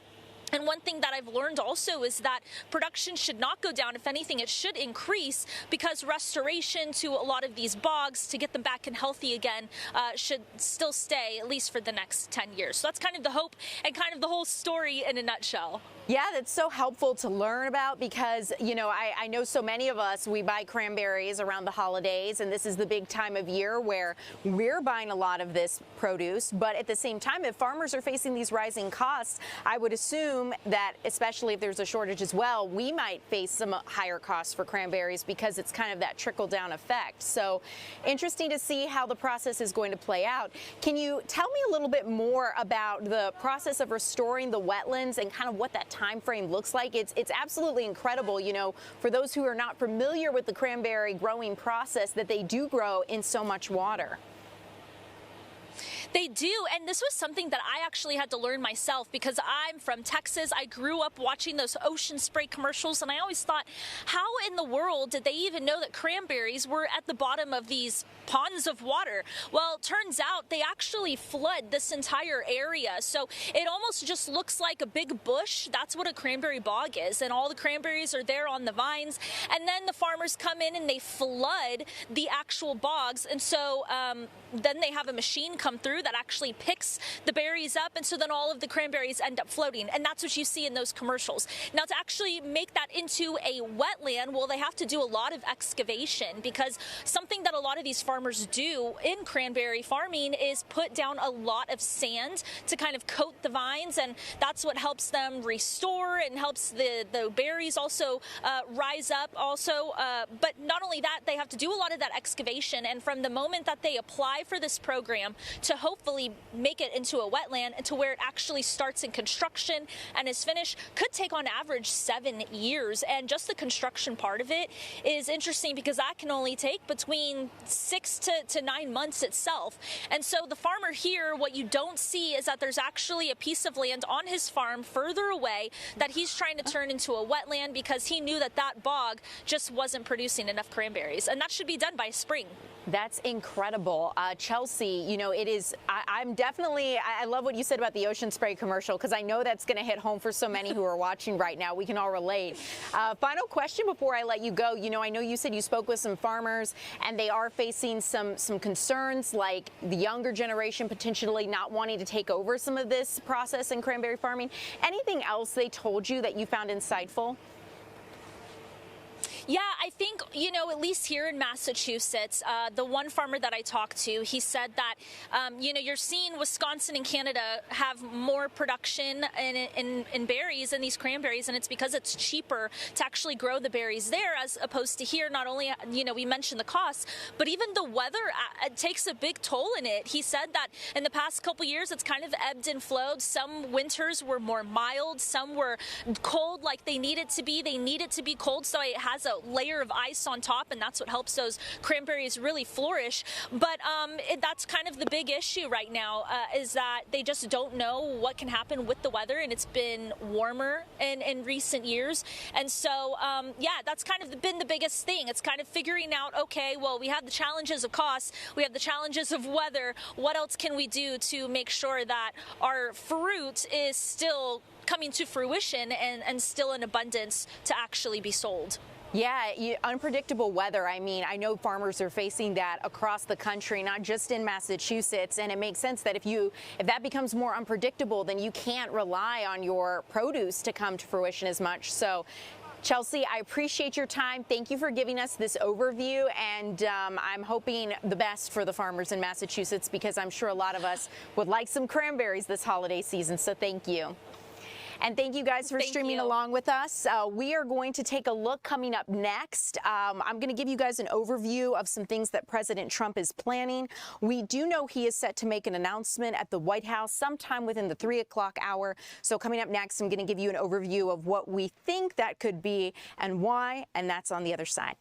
And one thing that I've learned also is that production should not go down. If anything, it should increase, because restoration to a lot of these bogs to get them back and healthy again should still stay at least for the next 10 years. So that's kind of the hope and kind of the whole story in a nutshell. Yeah, that's so helpful to learn about, because, you know, I know so many of us, we buy cranberries around the holidays, and this is the big time of year where we're buying a lot of this produce. But at the same time, if farmers are facing these rising costs, I would assume that, especially if there's a shortage as well, we might face some higher costs for cranberries, because it's kind of that trickle-down effect. So interesting to see how the process is going to play out. Can you tell me a little bit more about the process of restoring the wetlands and kind of what that time frame looks like? It's absolutely incredible, you know, for those who are not familiar with the cranberry growing process, that they do grow in so much water. They do, and this was something that I actually had to learn myself, because I'm from Texas. I grew up watching those ocean spray commercials, and I always thought, how in the world did they even know that cranberries were at the bottom of these ponds of water? Well, it turns out they actually flood this entire area, so it almost just looks like a big bush. That's what a cranberry bog is, and all the cranberries are there on the vines, and then the farmers come in and they flood the actual bogs, and so then they have a machine come through that actually picks the berries up, and so then all of the cranberries end up floating, and that's what you see in those commercials. Now, to actually make that into a wetland, well, they have to do a lot of excavation, because something that a lot of these farmers do in cranberry farming is put down a lot of sand to kind of coat the vines, and that's what helps them restore and helps the berries also rise up also. But not only that, they have to do a lot of that excavation, and from the moment that they apply for this program to hopefully make it into a wetland and to where it actually starts in construction and is finished could take on average 7 years. And just the construction part of it is interesting, because that can only take between 6 to 9 months itself. And so the farmer here, what you don't see is that there's actually a piece of land on his farm further away that he's trying to turn into a wetland, because he knew that that bog just wasn't producing enough cranberries, and that should be done by spring. That's incredible. Chelsea, you know, it is, I love what you said about the ocean spray commercial, because I know that's going to hit home for so many who are watching right now. We can all relate. Final question before I let you go. You know, I know you said you spoke with some farmers, and they are facing some concerns, like the younger generation potentially not wanting to take over some of this process in cranberry farming. Anything else they told you that you found insightful? Yeah, I think, you know, at least here in Massachusetts, the one farmer that I talked to, he said that, you know, you're seeing Wisconsin and Canada have more production in berries and these cranberries, and it's because it's cheaper to actually grow the berries there as opposed to here. Not only, you know, we mentioned the costs, but even the weather takes a big toll in it. He said that in the past couple years, it's kind of ebbed and flowed. Some winters were more mild, some were cold like they needed to be. They need it to be cold, so it has a layer of ice on top, and that's what helps those cranberries really flourish. But that's kind of the big issue right now, is that they just don't know what can happen with the weather, and it's been warmer in recent years. And so, yeah, that's kind of been the biggest thing. It's kind of figuring out, okay, well, we have the challenges of cost, we have the challenges of weather. What else can we do to make sure that our fruit is still coming to fruition and still in abundance to actually be sold? Yeah, unpredictable weather. I mean, I know farmers are facing that across the country, not just in Massachusetts, and it makes sense that if that becomes more unpredictable, then you can't rely on your produce to come to fruition as much. So, Chelsea, I appreciate your time. Thank you for giving us this overview, and I'm hoping the best for the farmers in Massachusetts, because I'm sure a lot of us would like some cranberries this holiday season, so thank you. And thank you guys for streaming along with us. We are going to take a look coming up next. I'm going to give you guys an overview of some things that President Trump is planning. We do know he is set to make an announcement at the White House sometime within the 3 o'clock hour. So coming up next, I'm going to give you an overview of what we think that could be and why, and that's on the other side.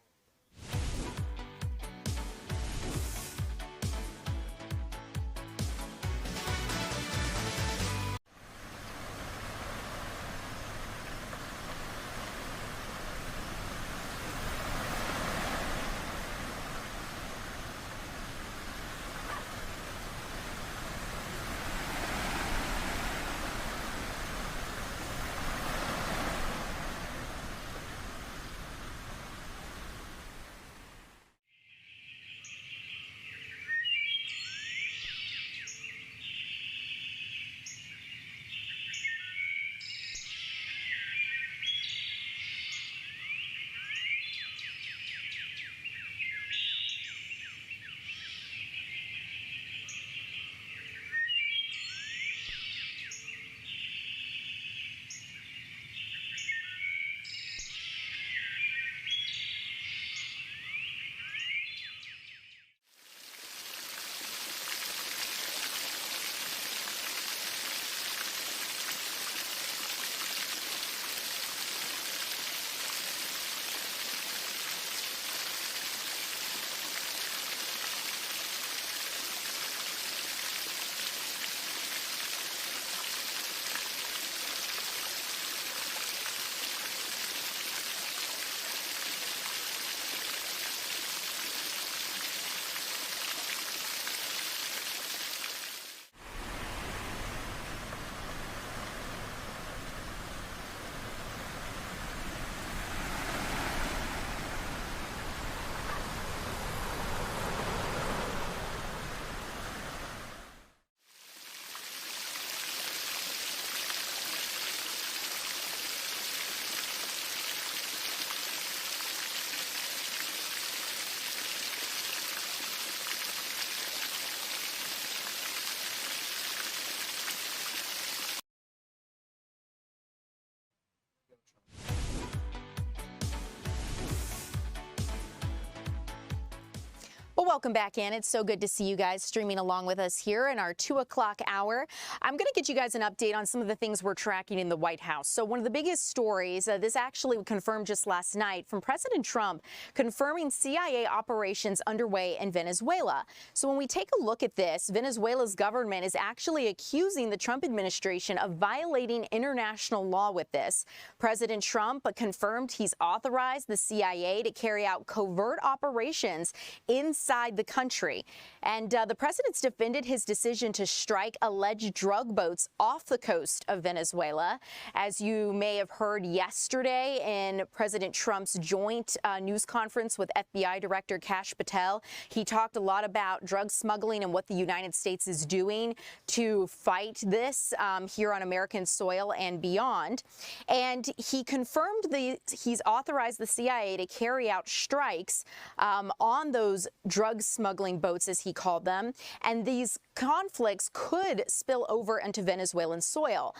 Well, welcome back in. It's so good to see you guys streaming along with us here in our 2 o'clock hour. I'm going to get you guys an update on some of the things we're tracking in the White House. So one of the biggest stories, this actually confirmed just last night from President Trump, confirming CIA operations underway in Venezuela. So when we take a look at this, Venezuela's government is actually accusing the Trump administration of violating international law with this. President Trump confirmed he's authorized the CIA to carry out covert operations inside the country. And the president's defended his decision to strike alleged drug boats off the coast of Venezuela. As you may have heard yesterday in President Trump's joint news conference with FBI Director Kash Patel, he talked a lot about drug smuggling and what the United States is doing to fight this here on American soil and beyond. And he confirmed he's authorized the CIA to carry out strikes on those drug smuggling boats, as he called them, and these conflicts could spill over into Venezuelan soil.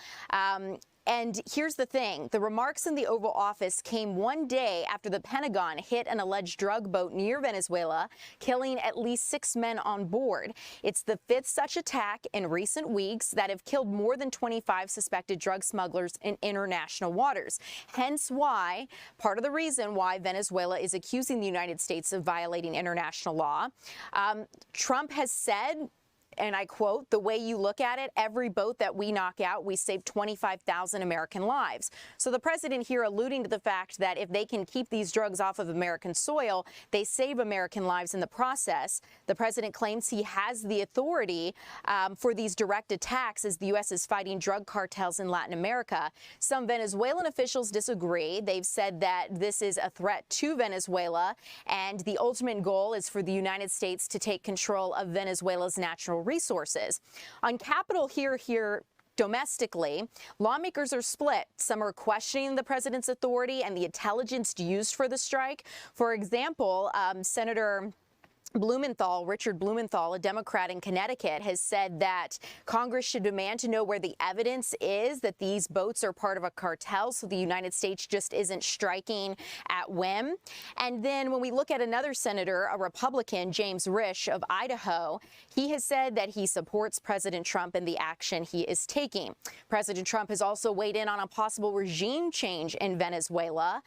And here's the thing. The remarks in the Oval Office came one day after the Pentagon hit an alleged drug boat near Venezuela, killing at least 6 men on board. It's the 5th such attack in recent weeks that have killed more than 25 suspected drug smugglers in international waters. Hence why, part of the reason why Venezuela is accusing the United States of violating international law. Trump has said, and I quote, "The way you look at it, every boat that we knock out, we save 25,000 American lives." So the president here alluding to the fact that if they can keep these drugs off of American soil, they save American lives in the process. The president claims he has the authority for these direct attacks as the U.S. is fighting drug cartels in Latin America. Some Venezuelan officials disagree. They've said that this is a threat to Venezuela, and the ultimate goal is for the United States to take control of Venezuela's natural resources. On Capitol Hill here domestically, lawmakers are split. Some are questioning the president's authority and the intelligence used for the strike. For example, Senator Richard Blumenthal, a Democrat in Connecticut, has said that Congress should demand to know where the evidence is that these boats are part of a cartel, so the United States just isn't striking at whim. And then when we look at another senator, a Republican, James Risch of Idaho, he has said that he supports President Trump and the action he is taking. President Trump has also weighed in on a possible regime change in Venezuela.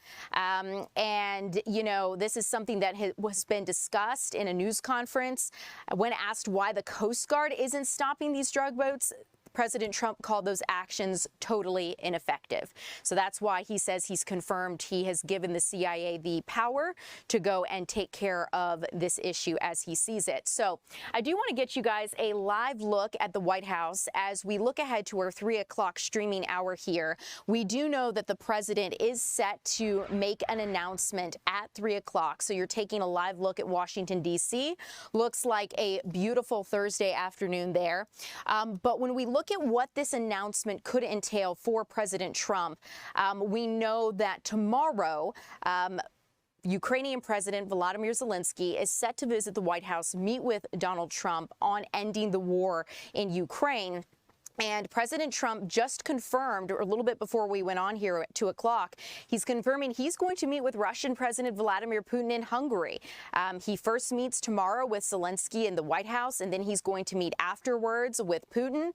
And, you know, this is something that has been discussed in a news conference. When asked why the Coast Guard isn't stopping these drug boats, President Trump called those actions totally ineffective. So that's why he says he's confirmed he has given the CIA the power to go and take care of this issue as he sees it. So I do want to get you guys a live look at the White House as we look ahead to our 3 o'clock streaming hour here. We do know that the president is set to make an announcement at 3 o'clock. So you're taking a live look at Washington, D.C. Looks like a beautiful Thursday afternoon there. But when we look at what this announcement could entail for President Trump, we know that tomorrow, Ukrainian President Volodymyr Zelensky is set to visit the White House, meet with Donald Trump on ending the war in Ukraine. And President Trump just confirmed, or a little bit before we went on here at 2 o'clock, he's confirming he's going to meet with Russian President Vladimir Putin in Hungary. He first meets tomorrow with Zelensky in the White House, and then he's going to meet afterwards with Putin.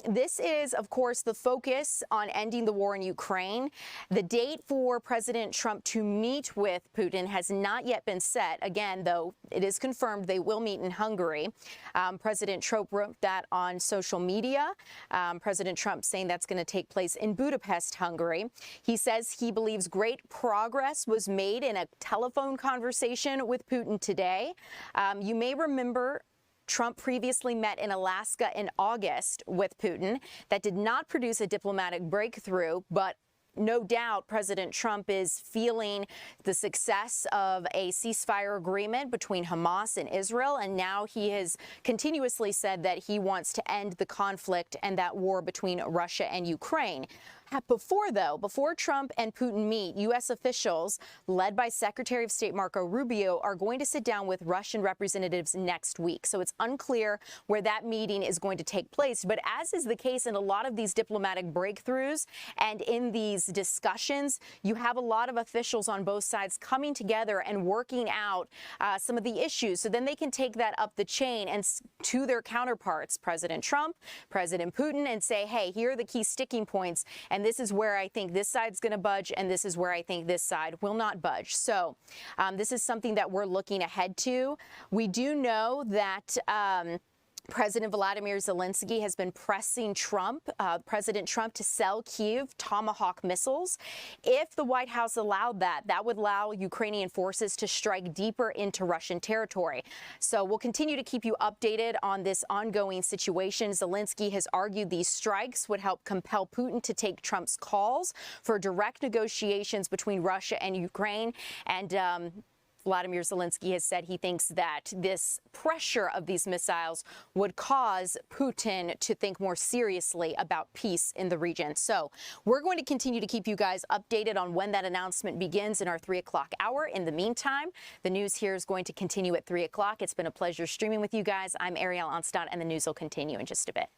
This is, of course, the focus on ending the war in Ukraine. The date for President Trump to meet with Putin has not yet been set. Again, though, it is confirmed they will meet in Hungary. President Trump wrote that on social media. President Trump saying that's going to take place in Budapest, Hungary. He says he believes great progress was made in a telephone conversation with Putin today. You may remember Trump previously met in Alaska in August with Putin. That did not produce a diplomatic breakthrough, but no doubt President Trump is feeling the success of a ceasefire agreement between Hamas and Israel, and now he has continuously said that he wants to end the conflict and that war between Russia and Ukraine. Before Trump and Putin meet, U.S. officials, led by Secretary of State Marco Rubio, are going to sit down with Russian representatives next week. So it's unclear where that meeting is going to take place. But as is the case in a lot of these diplomatic breakthroughs and in these discussions, you have a lot of officials on both sides coming together and working out some of the issues. So then they can take that up the chain and to their counterparts, President Trump, President Putin, and say, hey, here are the key sticking points. And this is where I think this side's going to budge, and this is where I think this side will not budge. So this is something that we're looking ahead to. We do know that President Volodymyr Zelensky has been pressing President Trump to sell Kyiv Tomahawk missiles. If the White House allowed that, that would allow Ukrainian forces to strike deeper into Russian territory. So we'll continue to keep you updated on this ongoing situation. Zelensky has argued these strikes would help compel Putin to take Trump's calls for direct negotiations between Russia and Ukraine. And Volodymyr Zelensky has said he thinks that this pressure of these missiles would cause Putin to think more seriously about peace in the region. So we're going to continue to keep you guys updated on when that announcement begins in our 3 o'clock hour. In the meantime, the news here is going to continue at 3 o'clock. It's been a pleasure streaming with you guys. I'm Ariel Onstadt, and the news will continue in just a bit.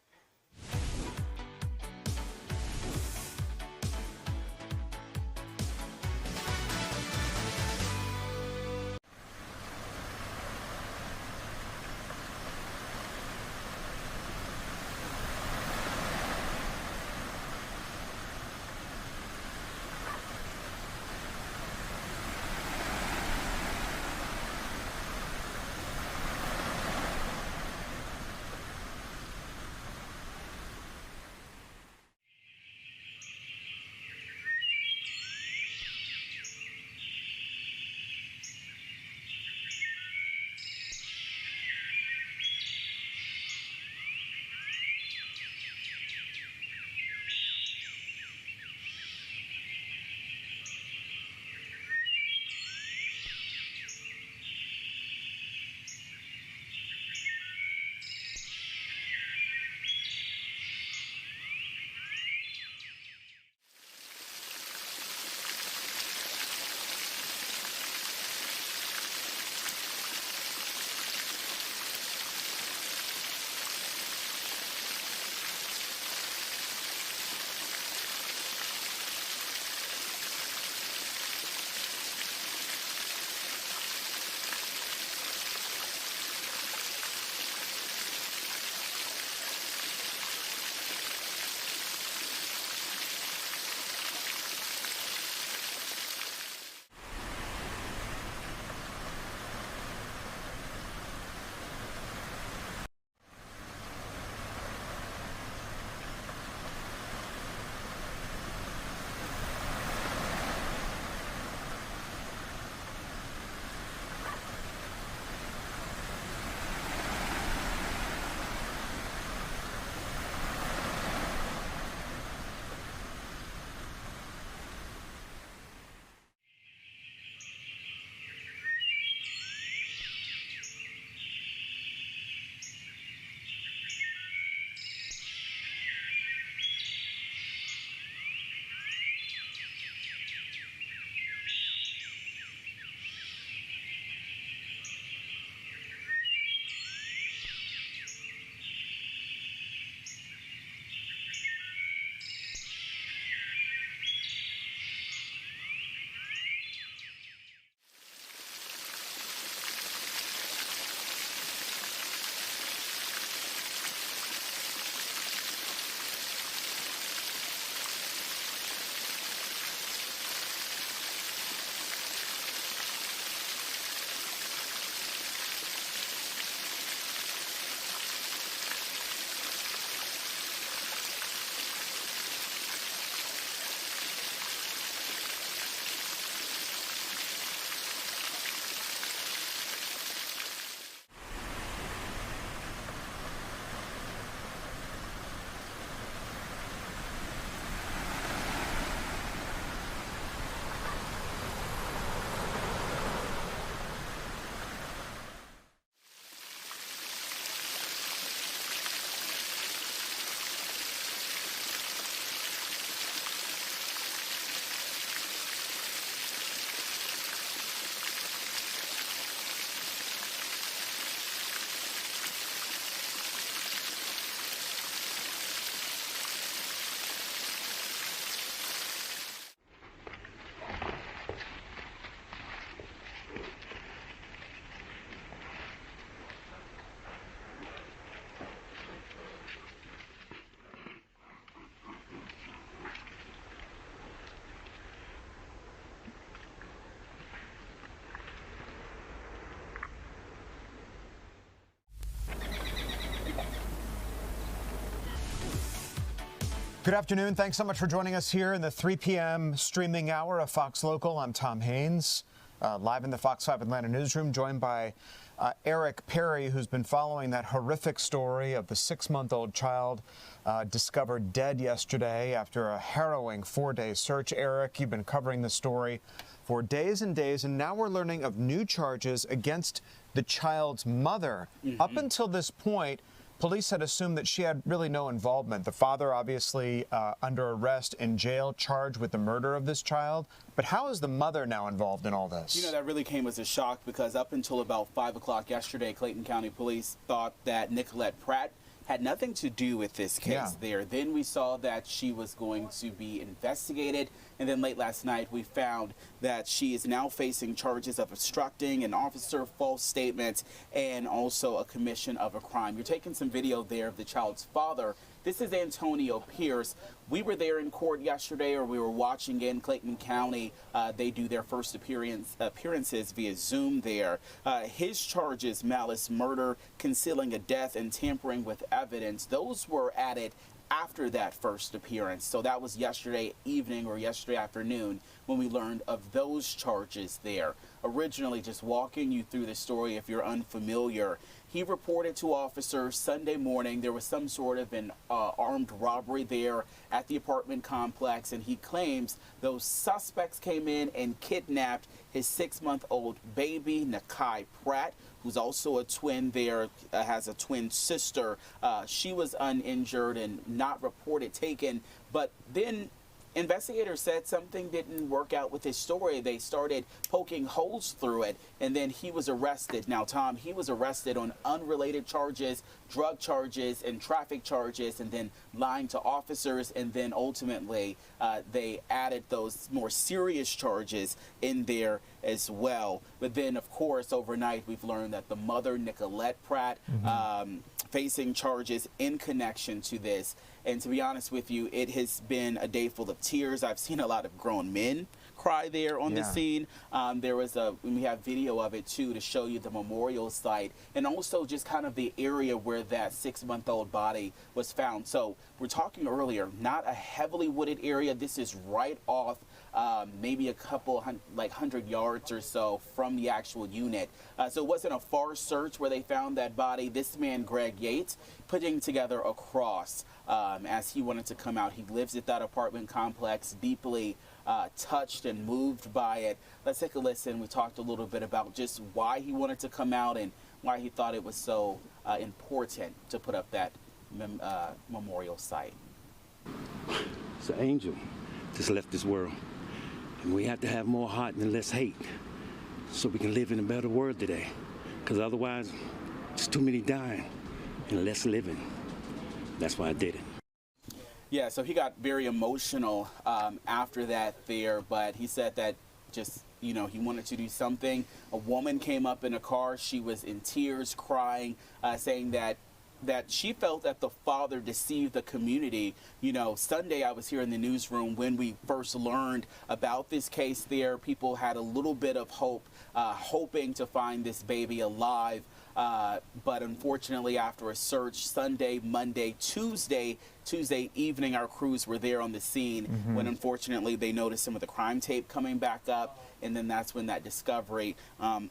Good afternoon. Thanks so much for joining us here in the 3 p.m. streaming hour of Fox Local. I'm Tom Haynes, live in the Fox 5 Atlanta newsroom, joined by Eric Perry, who's been following that horrific story of the 6-month-old child discovered dead yesterday after a harrowing 4-day search. Eric, you've been covering the story for days and days, and now we're learning of new charges against the child's mother. Up until this point, police had assumed that she had really no involvement. The father obviously under arrest in jail, charged with the murder of this child. But how is the mother now involved in all this? You know, that really came as a shock because up until about 5 o'clock yesterday, Clayton County Police thought that Nicolette Pratt had nothing to do with this case there. Then we saw that she was going to be investigated. And then late last night, we found that she is now facing charges of obstructing an officer, false statements, and also a commission of a crime. You're taking some video there of the child's father. This is Antonio Pierce. We were there in court yesterday, or we were watching in Clayton County. They do their first appearances via Zoom there. His charges, malice, murder, concealing a death, and tampering with evidence, those were added after that first appearance. So that was yesterday evening or yesterday afternoon when we learned of those charges there. Originally, just walking you through the story if you're unfamiliar, he reported to officers Sunday morning there was some sort of an armed robbery there at the apartment complex, and he claims those suspects came in and kidnapped his 6-month-old baby, Nikai Pratt, who's also a twin there, has a twin sister. She was uninjured and not reported taken, but then investigators said something didn't work out with his story. They started poking holes through it, and then he was arrested. Now, Tom, he was arrested on unrelated charges, drug charges, and traffic charges, and then lying to officers, and then ultimately they added those more serious charges in there as well. But then, of course, overnight, we've learned that the mother, Nicolette Pratt, facing charges in connection to this. And to be honest with you, it has been a day full of tears. I've seen a lot of grown men cry there on the scene. We have video of it too to show you the memorial site and also just kind of the area where that 6-month-old body was found. So we're talking earlier, not a heavily wooded area. This is right off maybe a couple 100 yards or so from the actual unit. So it wasn't a far search where they found that body. This man, Greg Yates, putting together a cross as he wanted to come out. He lives at that apartment complex, deeply touched and moved by it. Let's take a listen. We talked a little bit about just why he wanted to come out and why he thought it was so important to put up that memorial site. It's an angel just left this world. And we have to have more heart and less hate so we can live in a better world today. Because otherwise, there's too many dying and less living. That's why I did it. Yeah, so he got very emotional after that there, but he said that just, you know, he wanted to do something. A woman came up in a car. She was in tears, crying, saying that she felt that the father deceived the community. You know, Sunday I was here in the newsroom when we first learned about this case there. People had a little bit of hope, hoping to find this baby alive. But unfortunately, after a search Sunday, Monday, Tuesday evening, our crews were there on the scene when unfortunately they noticed some of the crime tape coming back up. And then that's when that discovery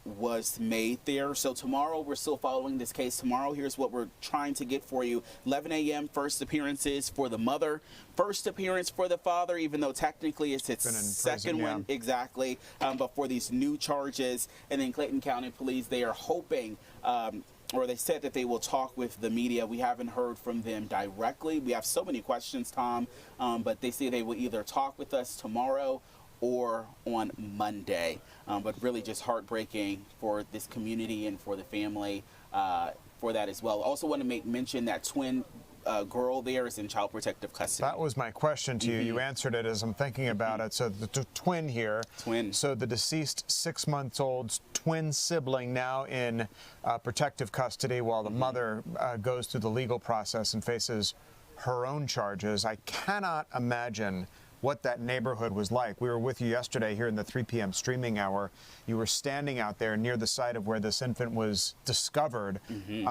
was made there. So tomorrow, we're still following this case. Tomorrow, here's what we're trying to get for you. 11 a.m., first appearances for the mother. First appearance for the father, even though technically it's its second one. Exactly. But for these new charges. And then Clayton County Police, they are hoping or they said that they will talk with the media. We haven't heard from them directly. We have so many questions, Tom, but they say they will either talk with us tomorrow or on Monday. But really just heartbreaking for this community and for the family for that as well. Also want to make mention that twin girl there is in child protective custody. That was my question to you. You answered it as I'm thinking about it. So the twin here. Twin. So the deceased 6-month-old twin sibling now in protective custody while the mother goes through the legal process and faces her own charges. I cannot imagine what that neighborhood was like. We were with you yesterday here in the 3 p.m. streaming hour. You were standing out there near the site of where this infant was discovered. You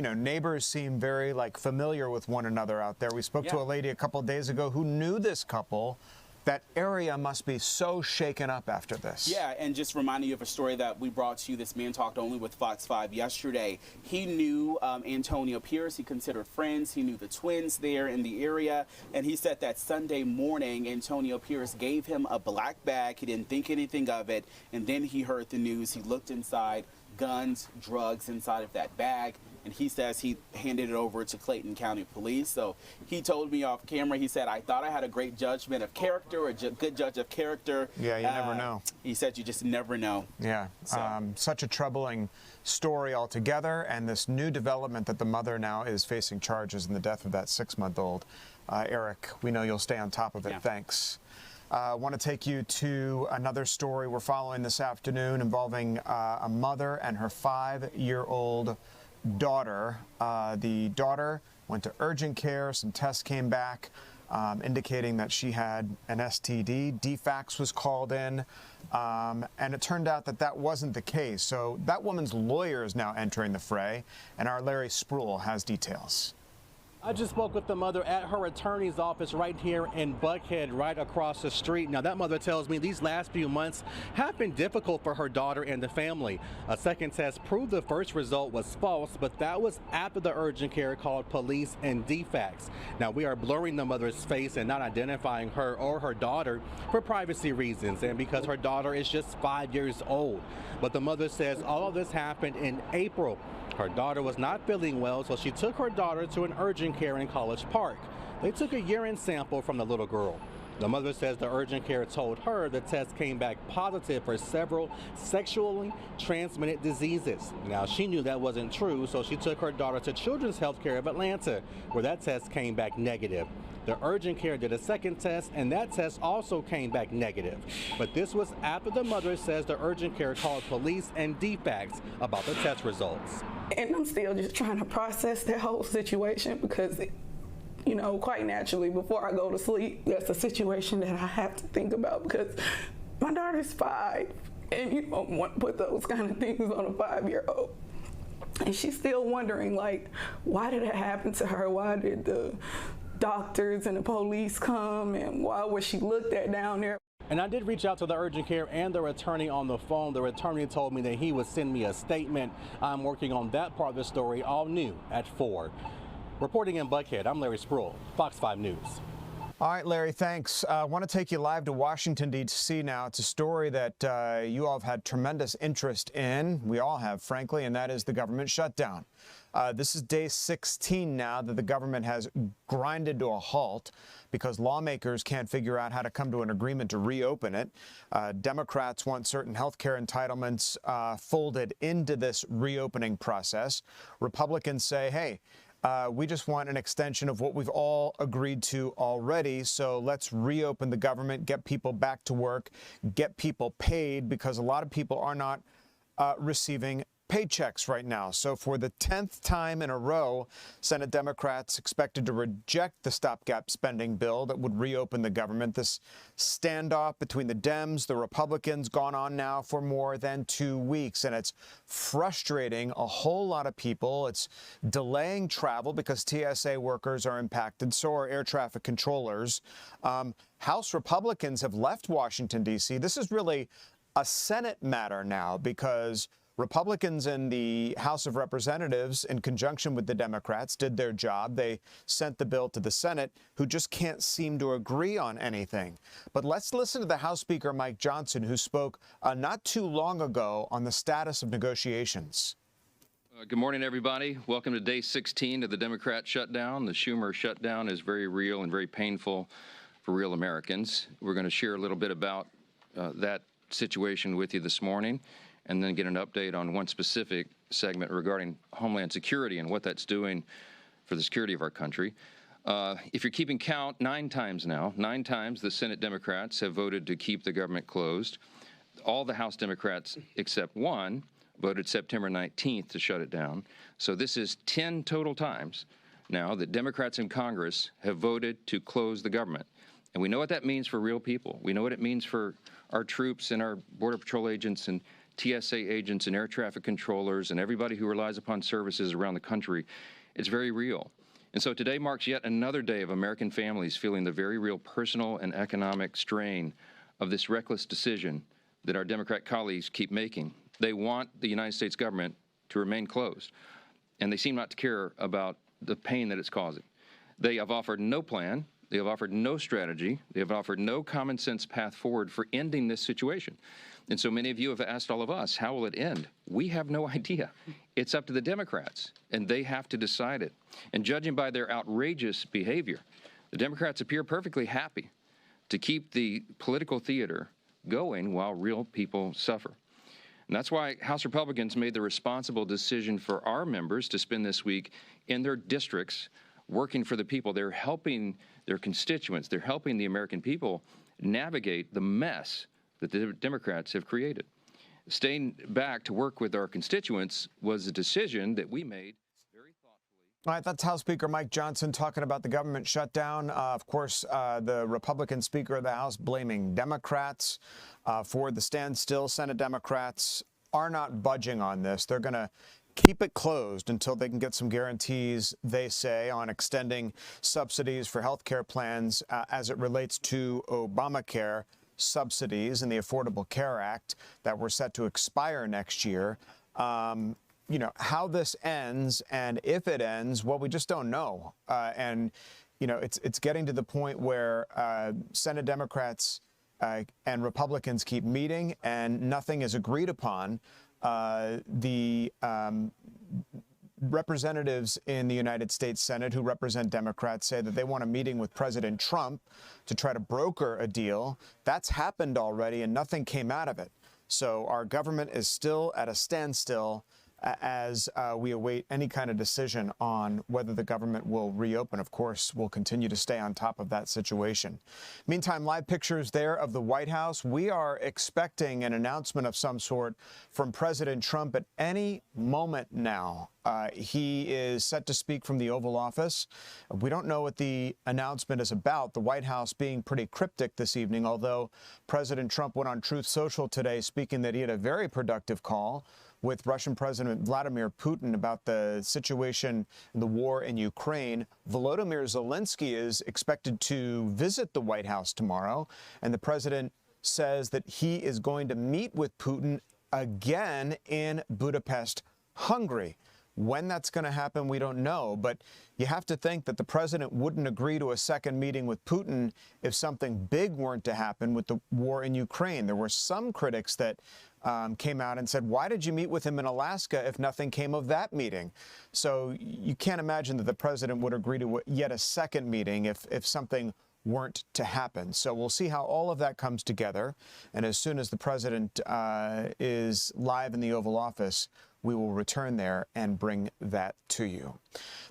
know, neighbors seem very familiar with one another out there. We spoke to a lady a couple of days ago who knew this couple. That area must be so shaken up after this. Yeah, and just reminding you of a story that we brought to you. This man talked only with Fox 5 yesterday. He knew Antonio Pierce. He considered friends. He knew the twins there in the area. And he said that Sunday morning, Antonio Pierce gave him a black bag. He didn't think anything of it. And then he heard the news. He looked inside, guns, drugs inside of that bag. And he says he handed it over to Clayton County Police. So he told me off camera, he said, I thought I had a great judgment of character, or good judge of character. Yeah, you never know. He said you just never know. Yeah, such a troubling story altogether. And this new development that the mother now is facing charges in the death of that 6-month-old. Eric, we know you'll stay on top of it. Yeah. Thanks. I want to take you to another story we're following this afternoon involving a mother and her 5-year-old daughter. The daughter went to urgent care. Some tests came back indicating that she had an STD. DFAX was called in, and it turned out that that wasn't the case. So that woman's lawyer is now entering the fray, and our Larry Spruill has details. I just spoke with the mother at her attorney's office right here in Buckhead, right across the street. Now, that mother tells me these last few months have been difficult for her daughter and the family. A second test proved the first result was false, but that was after the urgent care called police and DFAX. Now, we are blurring the mother's face and not identifying her or her daughter for privacy reasons and because her daughter is just 5 years old. But the mother says all of this happened in April. Her daughter was not feeling well, so she took her daughter to an urgent care in College Park. They took a urine sample from the little girl. The mother says the urgent care told her the test came back positive for several sexually transmitted diseases. Now, she knew that wasn't true, so she took her daughter to Children's Healthcare of Atlanta, where that test came back negative. The urgent care did a second test, and that test also came back negative. But this was after the mother says the urgent care called police and DFAX about the test results. And I'm still just trying to process that whole situation because, you know, quite naturally, before I go to sleep, that's a situation that I have to think about because my daughter's 5, and you don't want to put those kind of things on a 5-year-old. And she's still wondering, like, why did it happen to her? Why did the doctors and the police come, and why was she looked at down there? And I did reach out to the urgent care and their attorney on the phone. Their attorney told me that he would send me a statement. I'm working on that part of the story, all new at 4. Reporting in Buckhead, I'm Larry Spruill, Fox 5 News. All right, Larry, thanks. I want to take you live to Washington, D.C. now. It's a story that you all have had tremendous interest in. We all have, frankly, and that is the government shutdown. This is day 16 now that the government has grinded to a halt because lawmakers can't figure out how to come to an agreement to reopen it. Democrats want certain health care entitlements folded into this reopening process. Republicans say, hey, we just want an extension of what we've all agreed to already, so let's reopen the government, get people back to work, get people paid, because a lot of people are not receiving paychecks right now. So for the 10th time in a row, Senate Democrats expected to reject the stopgap spending bill that would reopen the government. This standoff between the Dems, the Republicans, gone on now for more than 2 weeks, and it's frustrating a whole lot of people. It's delaying travel because TSA workers are impacted, so are air traffic controllers. House Republicans have left Washington, D.C. This is really a Senate matter now because Republicans in the House of Representatives, in conjunction with the Democrats, did their job. They sent the bill to the Senate, who just can't seem to agree on anything. But let's listen to the House Speaker, Mike Johnson, who spoke not too long ago on the status of negotiations. Good morning, everybody. Welcome to day 16 of the Democrat shutdown. The Schumer shutdown is very real and very painful for real Americans. We're going to share a little bit about that situation with you this morning, and then get an update on one specific segment regarding Homeland Security and what that's doing for the security of our country. If you're keeping count, 9 times now, 9 times the Senate Democrats have voted to keep the government closed. All the House Democrats except one voted September 19th to shut it down. So this is 10 total times now that Democrats in Congress have voted to close the government. And we know what that means for real people. We know what it means for our troops and our Border Patrol agents and TSA agents and air traffic controllers and everybody who relies upon services around the country. It's very real. And so today marks yet another day of American families feeling the very real personal and economic strain of this reckless decision that our Democrat colleagues keep making. They want the United States government to remain closed, and they seem not to care about the pain that it's causing. They have offered no plan. They have offered no strategy. They have offered no common sense path forward for ending this situation. And so many of you have asked all of us, how will it end? We have no idea. It's up to the Democrats, and they have to decide it. And judging by their outrageous behavior, the Democrats appear perfectly happy to keep the political theater going while real people suffer. And that's why House Republicans made the responsible decision for our members to spend this week in their districts working for the people. They're helping their constituents. They're helping the American people navigate the mess that the Democrats have created. Staying back to work with our constituents was a decision that we made very thoughtfully. All right, that's House Speaker Mike Johnson talking about the government shutdown. Of course, the Republican Speaker of the House blaming Democrats for the standstill. Senate Democrats are not budging on this. They're going to keep it closed until they can get some guarantees, they say, on extending subsidies for health care plans as it relates to Obamacare subsidies and the Affordable Care Act that were set to expire next year. You know, how this ends and if it ends, well, we just don't know. And, you know, it's getting to the point where Senate Democrats and Republicans keep meeting and nothing is agreed upon. The representatives in the United States Senate who represent Democrats say that they want a meeting with President Trump to try to broker a deal. That's happened already and nothing came out of it. So our government is still at a standstill as we await any kind of decision on whether the government will reopen. Of course, we'll continue to stay on top of that situation. Meantime, live pictures there of the White House. We are expecting an announcement of some sort from President Trump at any moment now. He is set to speak from the Oval Office. We don't know what the announcement is about, the White House being pretty cryptic this evening, although President Trump went on Truth Social today speaking that he had a very productive call with Russian President Vladimir Putin about the situation, the war in Ukraine. Volodymyr Zelensky is expected to visit the White House tomorrow, and the president says that he is going to meet with Putin again in Budapest, Hungary. When that's going to happen, we don't know, but you have to think that the president wouldn't agree to a second meeting with Putin if something big weren't to happen with the war in Ukraine. There were some critics that came out and said, why did you meet with him in Alaska if nothing came of that meeting? So you can't imagine that the president would agree to yet a second meeting if something weren't to happen. So we'll see how all of that comes together. And as soon as the president is live in the Oval Office, we will return there and bring that to you.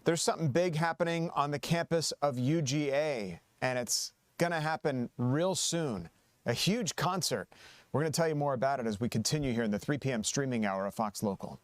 There's something big happening on the campus of UGA, and it's going to happen real soon. A huge concert. We're going to tell you more about it as we continue here in the 3 p.m. streaming hour of Fox Local.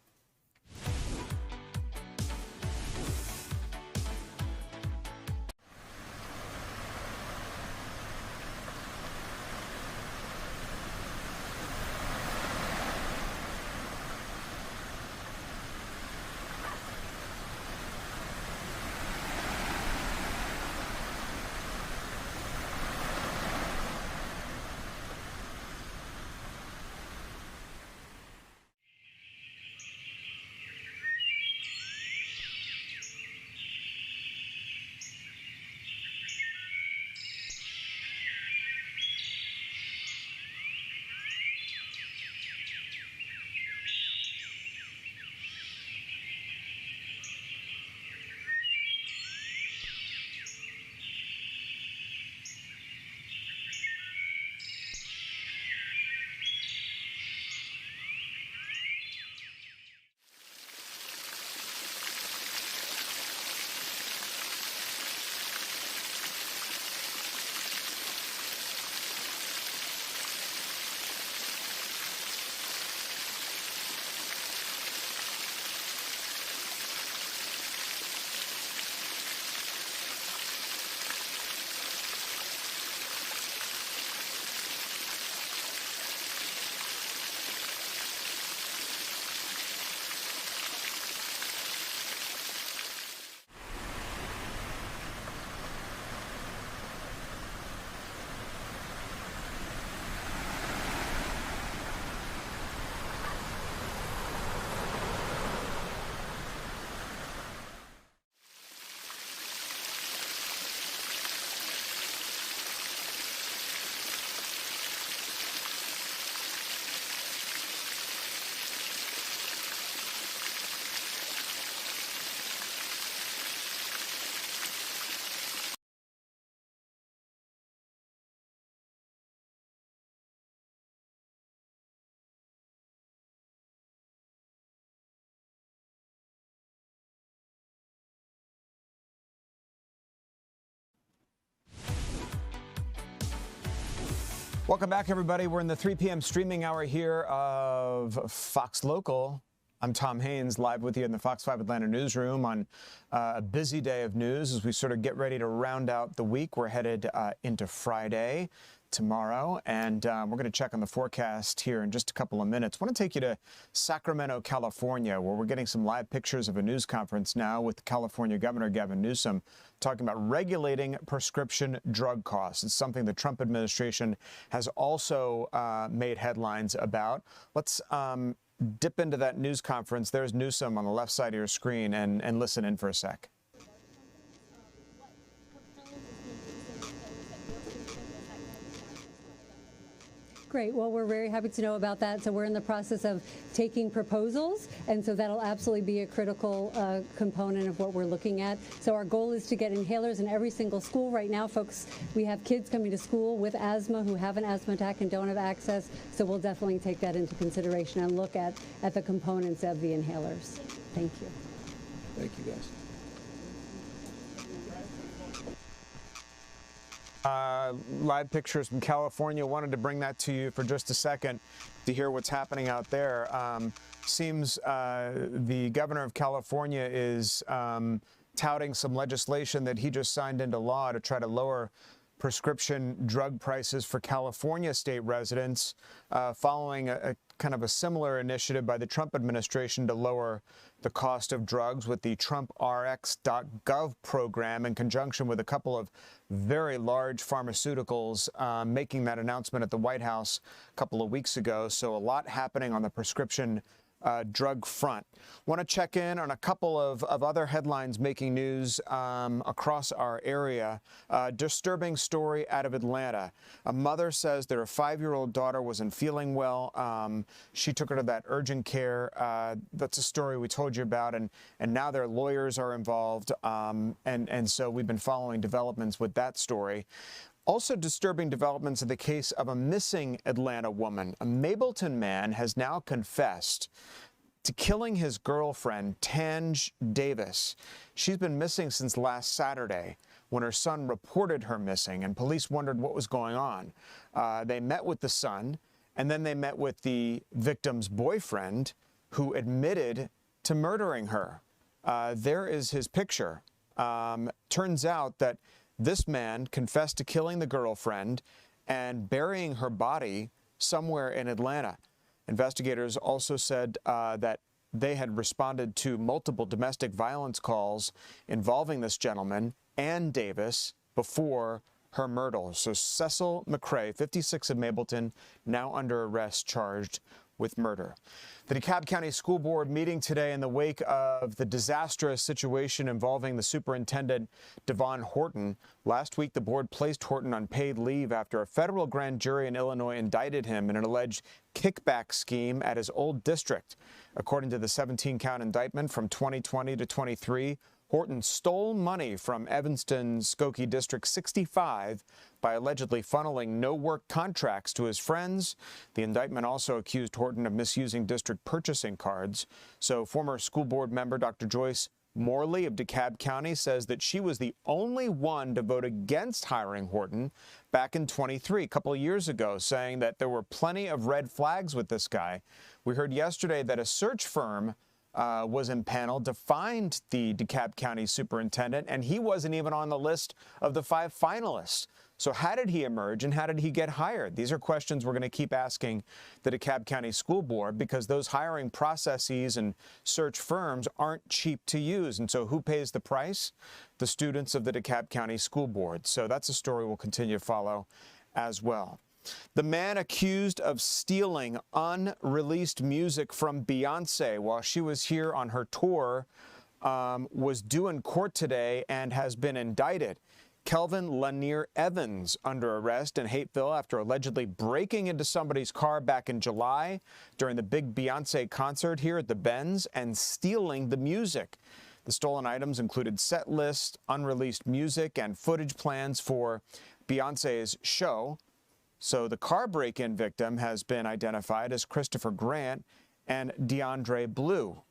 Welcome back, everybody. We're in the 3 p.m. streaming hour here of Fox Local. I'm Tom Haines, live with you in the Fox 5 Atlanta newsroom on a busy day of news as we sort of get ready to round out the week. We're headed into Friday tomorrow, and we're going to check on the forecast here in just a couple of minutes. I want to take you to Sacramento, California, where we're getting some live pictures of a news conference now with California Governor Gavin Newsom talking about regulating prescription drug costs. It's something the Trump administration has also made headlines about. Let's dip into that news conference. There's Newsom on the left side of your screen, and listen in for a sec. Great. Well, we're very happy to know about that. So we're in the process of taking proposals, and so that'll absolutely be a critical component of what we're looking at. So our goal is to get inhalers in every single school. Right now, folks, we have kids coming to school with asthma who have an asthma attack and don't have access. So we'll definitely take that into consideration and look at the components of the inhalers. Thank you. Thank you, guys. Live pictures from California. Wanted to bring that to you for just a second to hear what's happening out there. Seems the governor of California is touting some legislation that he just signed into law to try to lower prescription drug prices for California state residents, following a kind of a similar initiative by the Trump administration to lower the cost of drugs with the TrumpRx.gov program in conjunction with a couple of very large pharmaceuticals making that announcement at the White House a couple of weeks ago. So a lot happening on the prescription drug front. Want to check in on a couple of other headlines making news across our area. Disturbing story out of Atlanta. A mother says that her 5-year-old daughter wasn't feeling well. She took her to that urgent care. That's a story we told you about, and now their lawyers are involved, and so we've been following developments with that story. Also disturbing developments in the case of a missing Atlanta woman. A Mableton man has now confessed to killing his girlfriend, Tange Davis. She's been missing since last Saturday when her son reported her missing, and police wondered what was going on. They met with the son, and then they met with the victim's boyfriend, who admitted to murdering her. There is his picture. Turns out that this man confessed to killing the girlfriend and burying her body somewhere in Atlanta. Investigators also said that they had responded to multiple domestic violence calls involving this gentleman and Davis before her murder. So Cecil McCrae, 56 of Mableton, now under arrest, charged with murder. The DeKalb County School Board meeting today in the wake of the disastrous situation involving the superintendent, Devon Horton. Last week, the board placed Horton on paid leave after a federal grand jury in Illinois indicted him in an alleged kickback scheme at his old district. According to the 17-count indictment from 2020 to 23, Horton stole money from Evanston Skokie District 65 by allegedly funneling no-work contracts to his friends. The indictment also accused Horton of misusing district purchasing cards. So former school board member Dr. Joyce Morley of DeKalb County says that she was the only one to vote against hiring Horton back in 23, a couple of years ago, saying that there were plenty of red flags with this guy. We heard yesterday that a search firm was impaneled to find the DeKalb County superintendent, and he wasn't even on the list of the 5 finalists. So how did he emerge, and how did he get hired? These are questions we're going to keep asking the DeKalb County School Board, because those hiring processes and search firms aren't cheap to use. And so who pays the price? The students of the DeKalb County School Board. So that's a story we'll continue to follow as well. The man accused of stealing unreleased music from Beyonce while she was here on her tour was due in court today and has been indicted. Kelvin Lanier Evans under arrest in Hateville after allegedly breaking into somebody's car back in July during the big Beyonce concert here at the Benz and stealing the music. The stolen items included set lists, unreleased music, and footage plans for Beyonce's show. So the car break-in victim has been identified as Christopher Grant and DeAndre Blue.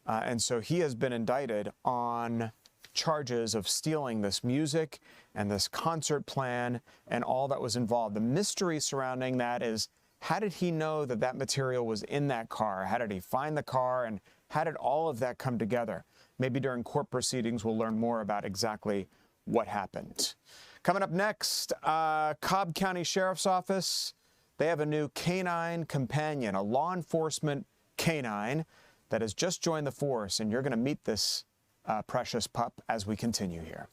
And so he has been indicted on charges of stealing this music and this concert plan and all that was involved. The mystery surrounding that is, how did he know that that material was in that car? How did he find the car? And how did all of that come together? Maybe during court proceedings, we'll learn more about exactly what happened. Coming up next, Cobb County Sheriff's Office, they have a new canine companion, a law enforcement canine that has just joined the force, and you're going to meet this precious pup as we continue here.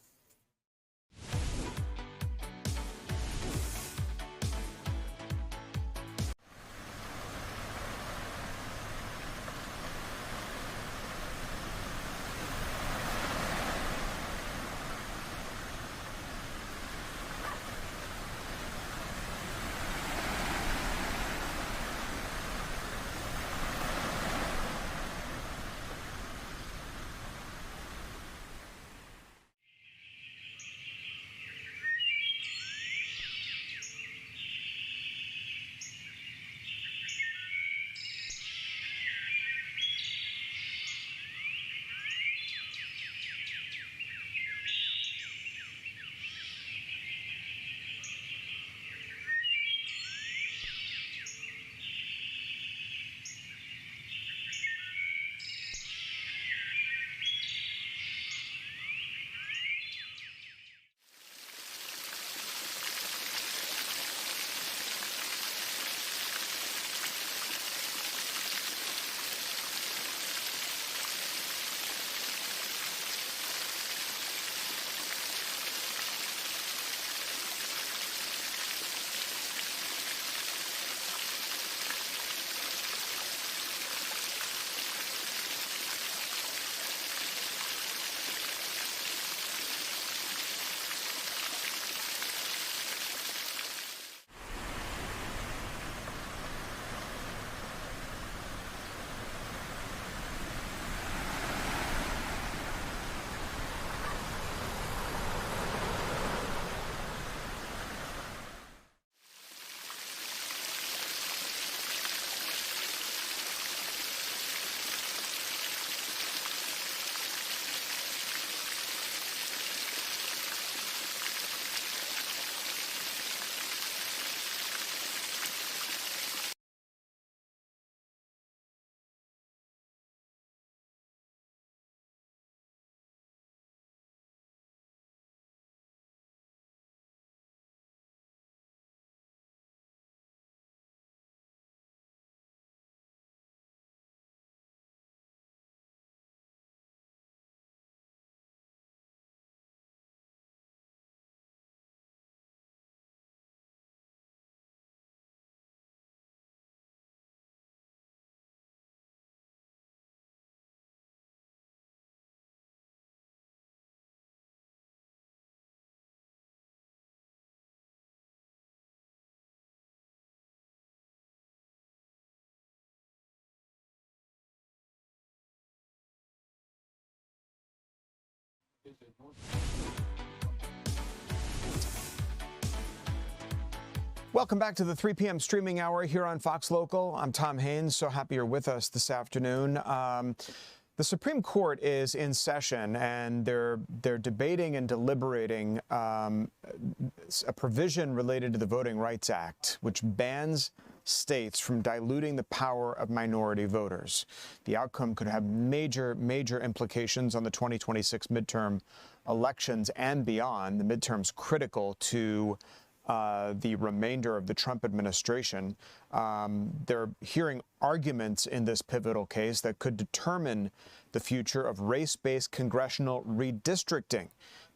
Welcome back to the 3 p.m. streaming hour here on Fox Local. I'm Tom Haines. So happy you're with us this afternoon. The Supreme Court is in session, and they're debating and deliberating a provision related to the Voting Rights Act, which bans states from diluting the power of minority voters. The outcome could have major implications on the 2026 midterm elections and beyond. The midterms critical to the remainder of the Trump administration. They're hearing arguments in this pivotal case that could determine the future of race-based congressional redistricting.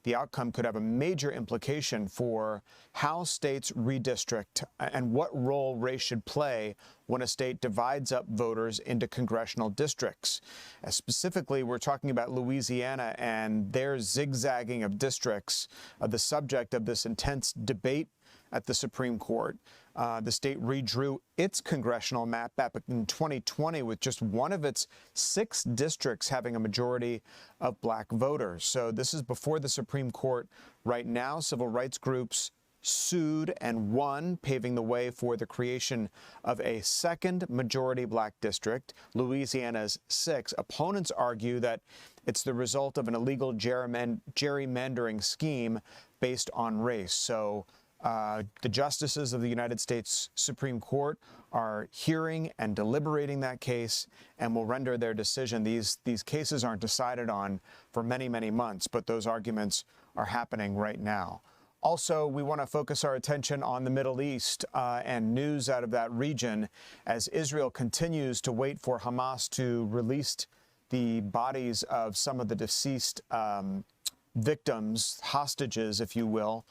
The outcome could have a major implication for how states redistrict and what role race should play when a state divides up voters into congressional districts. Specifically, we're talking about Louisiana and their zigzagging of districts, the subject of this intense debate at the Supreme Court. The state redrew its congressional map back in 2020 with just one of its 6 districts having a majority of black voters. So this is before the Supreme Court right now. Civil rights groups sued and won, paving the way for the creation of a second majority black district, Louisiana's 6. Opponents argue that it's the result of an illegal gerrymandering scheme based on race. So the justices of the United States Supreme Court are hearing and deliberating that case and will render their decision. These cases aren't decided on for many, many months, but those arguments are happening right now. Also, we want to focus our attention on the Middle East and news out of that region as Israel continues to wait for Hamas to release the bodies of some of the deceased victims, hostages, if you will,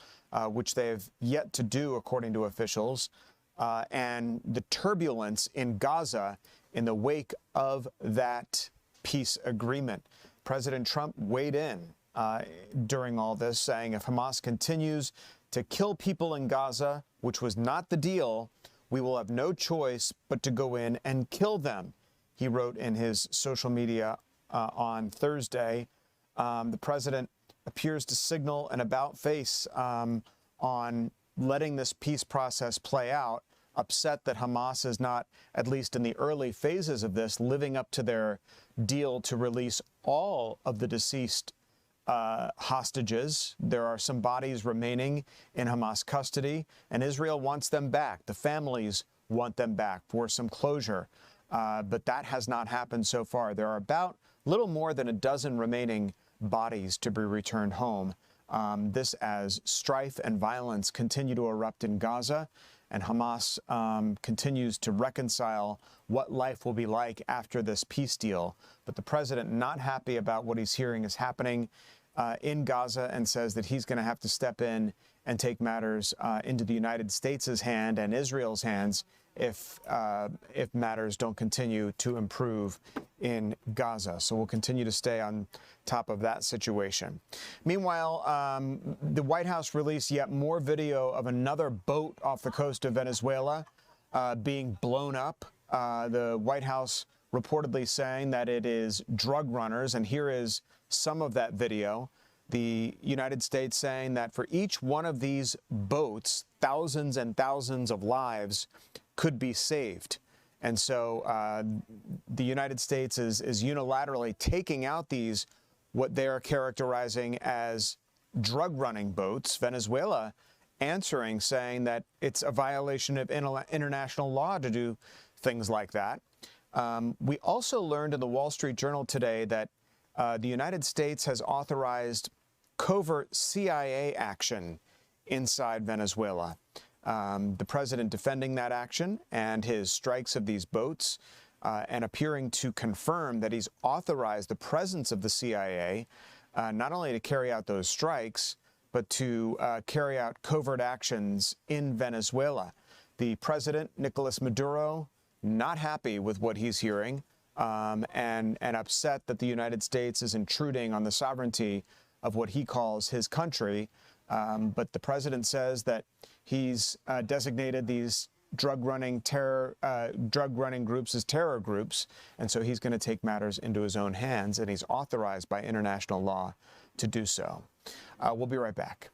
which they have yet to do, according to officials, and the turbulence in Gaza in the wake of that peace agreement. President Trump weighed in during all this, saying if Hamas continues to kill people in Gaza, which was not the deal, we will have no choice but to go in and kill them, he wrote in his social media on Thursday. The president appears to signal an about-face on letting this peace process play out, upset that Hamas is not, at least in the early phases of this, living up to their deal to release all of the deceased hostages. There are some bodies remaining in Hamas custody, and Israel wants them back. The families want them back for some closure, but that has not happened so far. There are about little more than a dozen remaining bodies to be returned home. This as strife and violence continue to erupt in Gaza, and Hamas continues to reconcile what life will be like after this peace deal. But the president not happy about what he's hearing is happening in Gaza and says that he's going to have to step in and take matters into the United States' hand and Israel's hands if matters don't continue to improve in Gaza. So we'll continue to stay on top of that situation. Meanwhile, the White House released yet more video of another boat off the coast of Venezuela being blown up. The White House reportedly saying that it is drug runners, and here is some of that video. The United States saying that for each one of these boats, thousands and thousands of lives could be saved. And so the United States is unilaterally taking out these, what they are characterizing as drug running boats. Venezuela answering, saying that it's a violation of international law to do things like that. We also learned in the Wall Street Journal today that the United States has authorized covert CIA action inside Venezuela. The president defending that action and his strikes of these boats and appearing to confirm that he's authorized the presence of the CIA not only to carry out those strikes, but to carry out covert actions in Venezuela. The president, Nicolas Maduro, not happy with what he's hearing and upset that the United States is intruding on the sovereignty of what he calls his country. But the president says that he's designated these drug running groups as terror groups, and so he's going to take matters into his own hands, and he's authorized by international law to do so. We'll be right back.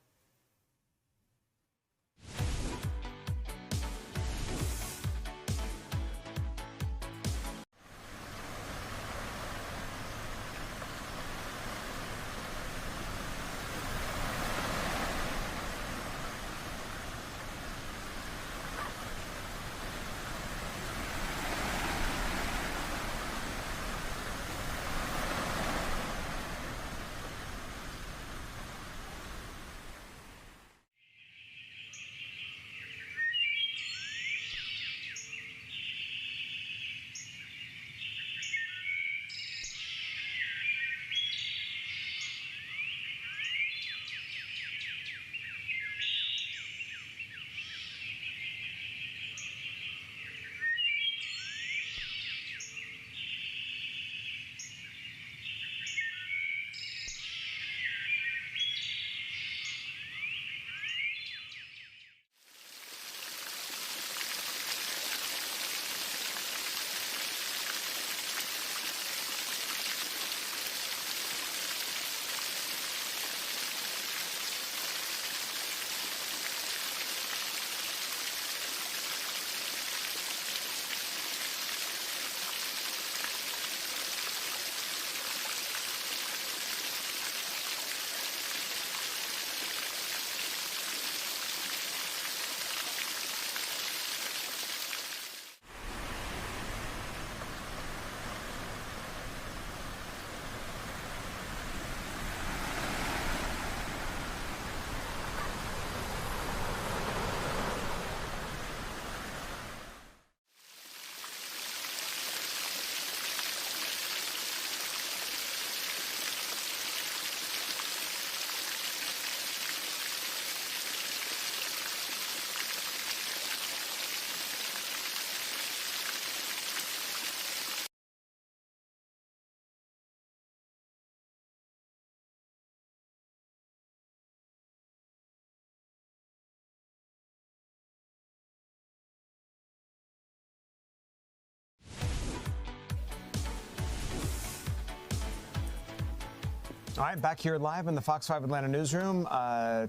All right, back here live in the Fox 5 Atlanta newsroom.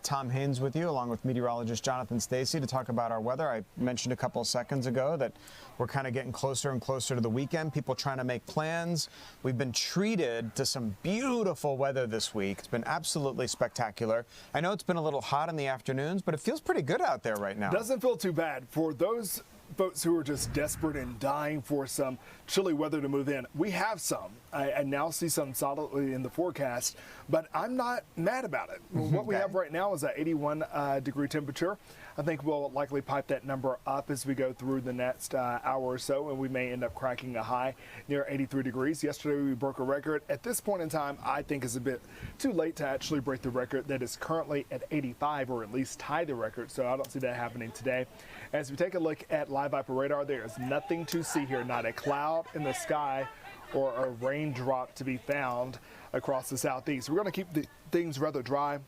Tom Haynes with you, along with meteorologist Jonathan Stacy, to talk about our weather. I mentioned a couple of seconds ago that we're kind of getting closer and closer to the weekend. People trying to make plans. We've been treated to some beautiful weather this week. It's been absolutely spectacular. I know it's been a little hot in the afternoons, but it feels pretty good out there right now. Doesn't feel too bad for those folks who are just desperate and dying for some chilly weather to move in. We have some. I now see some solidly in the forecast, but I'm not mad about it. What we have right now is an 81 degree temperature. I think we'll likely pipe that number up as we go through the next hour or so, and we may end up cracking a high near 83 degrees. Yesterday we broke a record. At this point in time, I think it's a bit too late to actually break the record that is currently at 85, or at least tie the record, so I don't see that happening today. As we take a look at live Viper radar, there is nothing to see here, not a cloud in the sky or a raindrop to be found across the southeast. We're going to keep things rather dry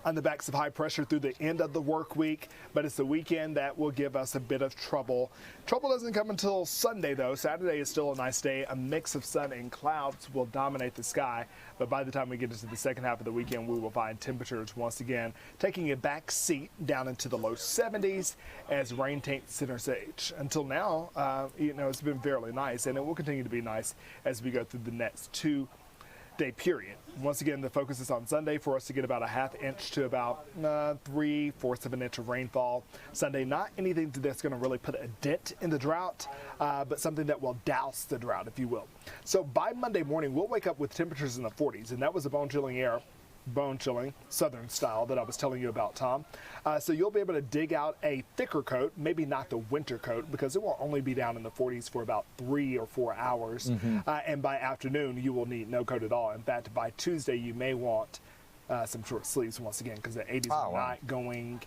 on the backs of high pressure through the end of the work week, but it's the weekend that will give us a bit of trouble. Trouble doesn't come until Sunday, though. Saturday is still a nice day. A mix of sun and clouds will dominate the sky, but by the time we get into the second half of the weekend, we will find temperatures once again taking a back seat down into the low 70s as rain takes center stage. Until now, it's been fairly nice, and it will continue to be nice as we go through the next 2-day period. Once again, the focus is on Sunday for us to get about a ½ inch to about 3/4 of an inch of rainfall. Sunday, not anything that's going to really put a dent in the drought, but something that will douse the drought, if you will. So by Monday morning, we'll wake up with temperatures in the 40s, and that was a bone-chilling southern style that I was telling you about, Tom. So you'll be able to dig out a thicker coat, maybe not the winter coat, because it will only be down in the 40s for about 3 or 4 hours. And by afternoon, you will need no coat at all. In fact, by Tuesday, you may want some short sleeves once again, because the 80s are not going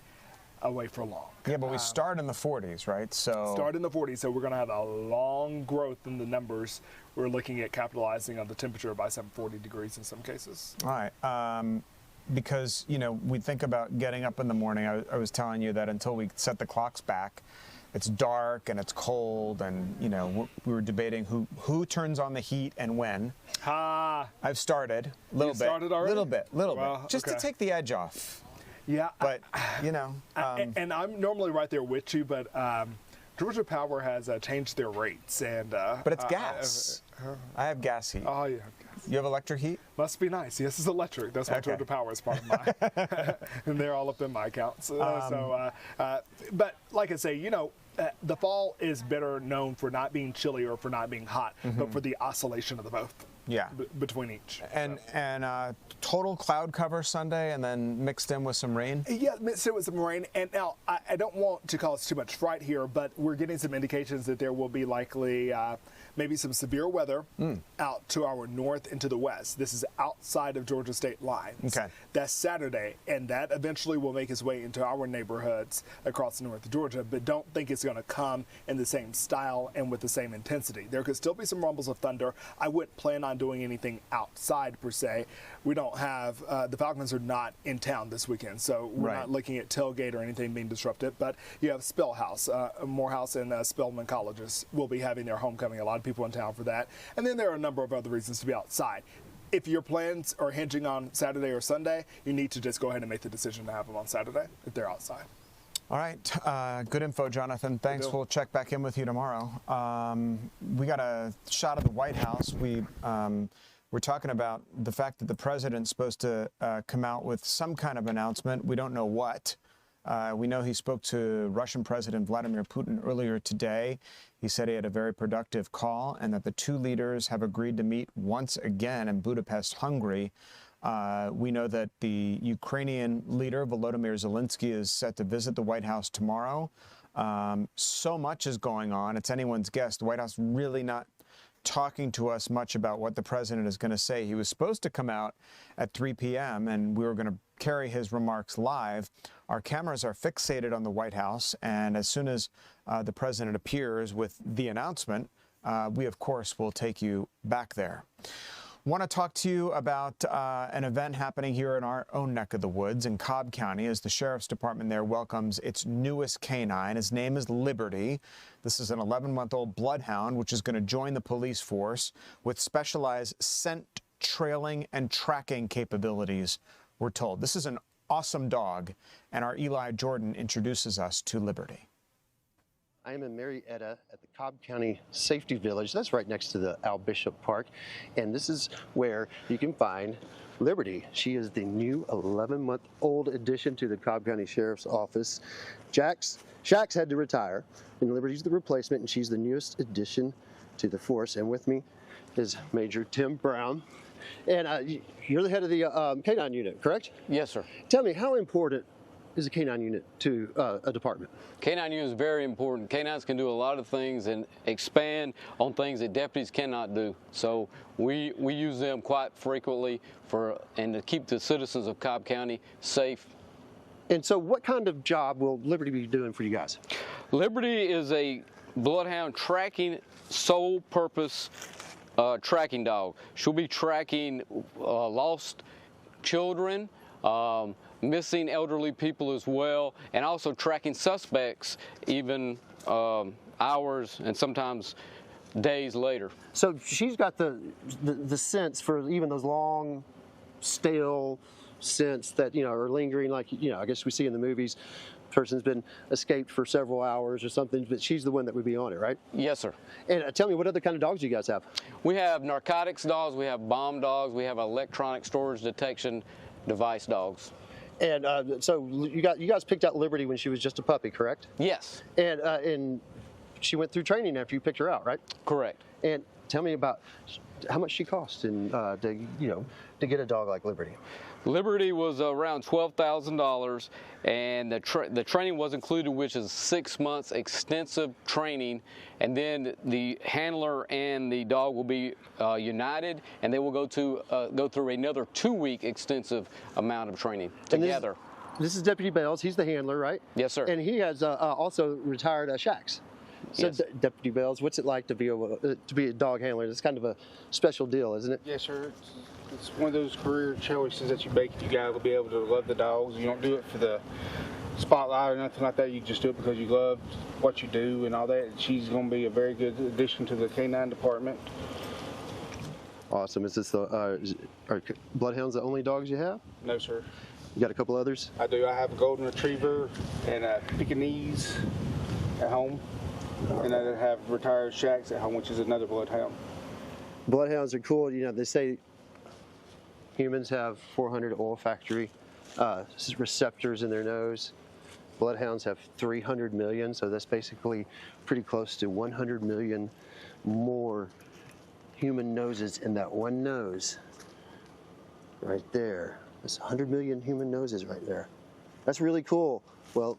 away for long. Yeah, but we start in the 40s, right? So start in the 40s, so we're going to have a long growth in the numbers. We're looking at capitalizing on the temperature by some 40 degrees in some cases. All right. Because, we think about getting up in the morning. I was telling you that until we set the clocks back, it's dark and it's cold, and, we were debating who turns on the heat and when. I've started a little bit. Started already? Little bit. Just to take the edge off. Yeah. But, and I'm normally right there with you, but Georgia Power has changed their rates. But it's gas. I have gas heat. Oh, yeah. You have electric heat? Must be nice. Yes, it's electric. That's why Georgia Power is part of mine. And they're all up in my accounts. But like I say, the fall is better known for not being chilly or for not being hot, but for the oscillation of the both. Yeah. Between each. And total cloud cover Sunday, and then mixed in with some rain? Yeah, mixed in with some rain. And now, I don't want to cause too much fright here, but we're getting some indications that there will be likely maybe some severe weather out to our north and to the west. This is outside of Georgia state lines. Okay. That's Saturday, and that eventually will make its way into our neighborhoods across North Georgia, but don't think it's going to come in the same style and with the same intensity. There could still be some rumbles of thunder. I wouldn't plan on doing anything outside per se. We don't have, the Falcons are not in town this weekend, so we're not looking at tailgate or anything being disrupted, but you have Spellhouse, Morehouse and Spelman colleges will be having their homecoming. A lot of people in town for that. And then there are a number of other reasons to be outside. If your plans are hinging on Saturday or Sunday, you need to just go ahead and make the decision to have them on Saturday if they're outside. All right. Good info, Jonathan. Thanks. We'll check back in with you tomorrow. We got a shot of the White House. We're talking about the fact that the president's supposed to come out with some kind of announcement. We don't know what. We know he spoke to Russian President Vladimir Putin earlier today. He said he had a very productive call and that the two leaders have agreed to meet once again in Budapest, Hungary. We know that the Ukrainian leader, Volodymyr Zelensky, is set to visit the White House tomorrow. So much is going on. It's anyone's guess. The White House really not talking to us much about what the president is going to say. He was supposed to come out at 3 p.m. and we were going to carry his remarks live. Our cameras are fixated on the White House, and as soon as the president appears with the announcement, we, of course, will take you back there. Want to talk to you about an event happening here in our own neck of the woods in Cobb County as the Sheriff's Department there welcomes its newest canine. His name is Liberty. This is an 11-month-old bloodhound which is going to join the police force with specialized scent trailing and tracking capabilities, we're told. This is an awesome dog, and our Eli Jordan introduces us to Liberty. I am in Marietta at the Cobb County Safety Village. That's right next to the Al Bishop Park. And this is where you can find Liberty. She is the new 11-month-old addition to the Cobb County Sheriff's Office. Shax had to retire, and Liberty's the replacement, and she's the newest addition to the force. And with me is Major Tim Brown. And you're the head of the K-9 unit, correct? Yes, sir. Tell me, how important is a K-9 unit to a department? K-9 unit is very important. K-9s can do a lot of things and expand on things that deputies cannot do. So we use them quite frequently and to keep the citizens of Cobb County safe. And so what kind of job will Liberty be doing for you guys? Liberty is a bloodhound tracking, sole purpose tracking dog. She'll be tracking lost children, missing elderly people as well, and also tracking suspects even hours and sometimes days later. So she's got the sense for even those long, stale scents that, are lingering, like, I guess we see in the movies. Person's been escaped for several hours or something, but she's the one that would be on it, right? Yes, sir. And tell me, what other kind of dogs do you guys have? We have narcotics dogs, we have bomb dogs, we have electronic storage detection device dogs. And so you guys picked out Liberty when she was just a puppy, correct? Yes. And she went through training after you picked her out, right? Correct. And tell me about how much she cost and to get a dog like Liberty. Liberty was around $12,000, and the training was included, which is 6 months extensive training, and then the handler and the dog will be united, and they will go through another 2-week extensive amount of training together. This is Deputy Bales. He's the handler, right? Yes, sir. And he has also retired Shax. So, yes. Deputy Bales, what's it like to be a dog handler? It's kind of a special deal, isn't it? Yes, sir. It's one of those career choices that you make. You got to be able to love the dogs. You don't do it for the spotlight or nothing like that. You just do it because you love what you do and all that. And she's going to be a very good addition to the K-9 department. Awesome. Is this are bloodhounds the only dogs you have? No, sir. You got a couple others? I do. I have a golden retriever and a Pekingese at home. And I have retired Shax at home, which is another bloodhound. Bloodhounds are cool. They say humans have 400 olfactory receptors in their nose. Bloodhounds have 300 million, so that's basically pretty close to 100 million more human noses in that one nose. Right there. That's 100 million human noses right there. That's really cool. Well,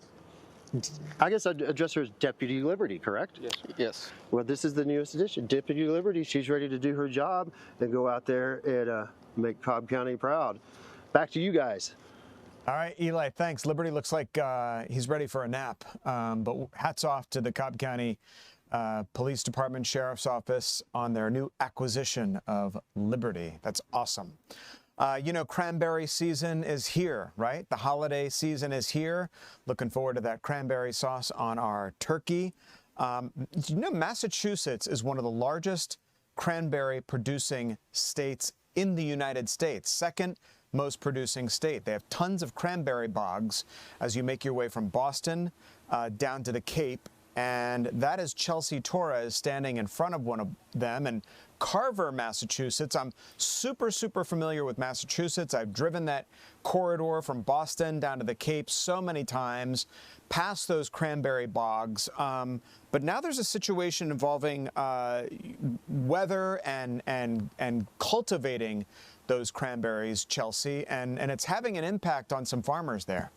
I guess I'd address her as Deputy Liberty, correct? Yes. Yes. Well, this is the newest addition, Deputy Liberty. She's ready to do her job and go out there and make Cobb County proud. Back to you guys. All right, Eli, thanks. Liberty looks like he's ready for a nap, but hats off to the Cobb County Police Department Sheriff's Office on their new acquisition of Liberty. That's awesome. Cranberry season is here, right? The holiday season is here. Looking forward to that cranberry sauce on our turkey. Massachusetts is one of the largest cranberry producing states in the United States, second most producing state. They have tons of cranberry bogs as you make your way from Boston down to the Cape. And that is Chelsea Torres standing in front of one of them in Carver, Massachusetts. I'm super familiar with Massachusetts. I've driven that corridor from Boston down to the Cape so many times, past those cranberry bogs. But now there's a situation involving weather and cultivating those cranberries, Chelsea, and it's having an impact on some farmers there.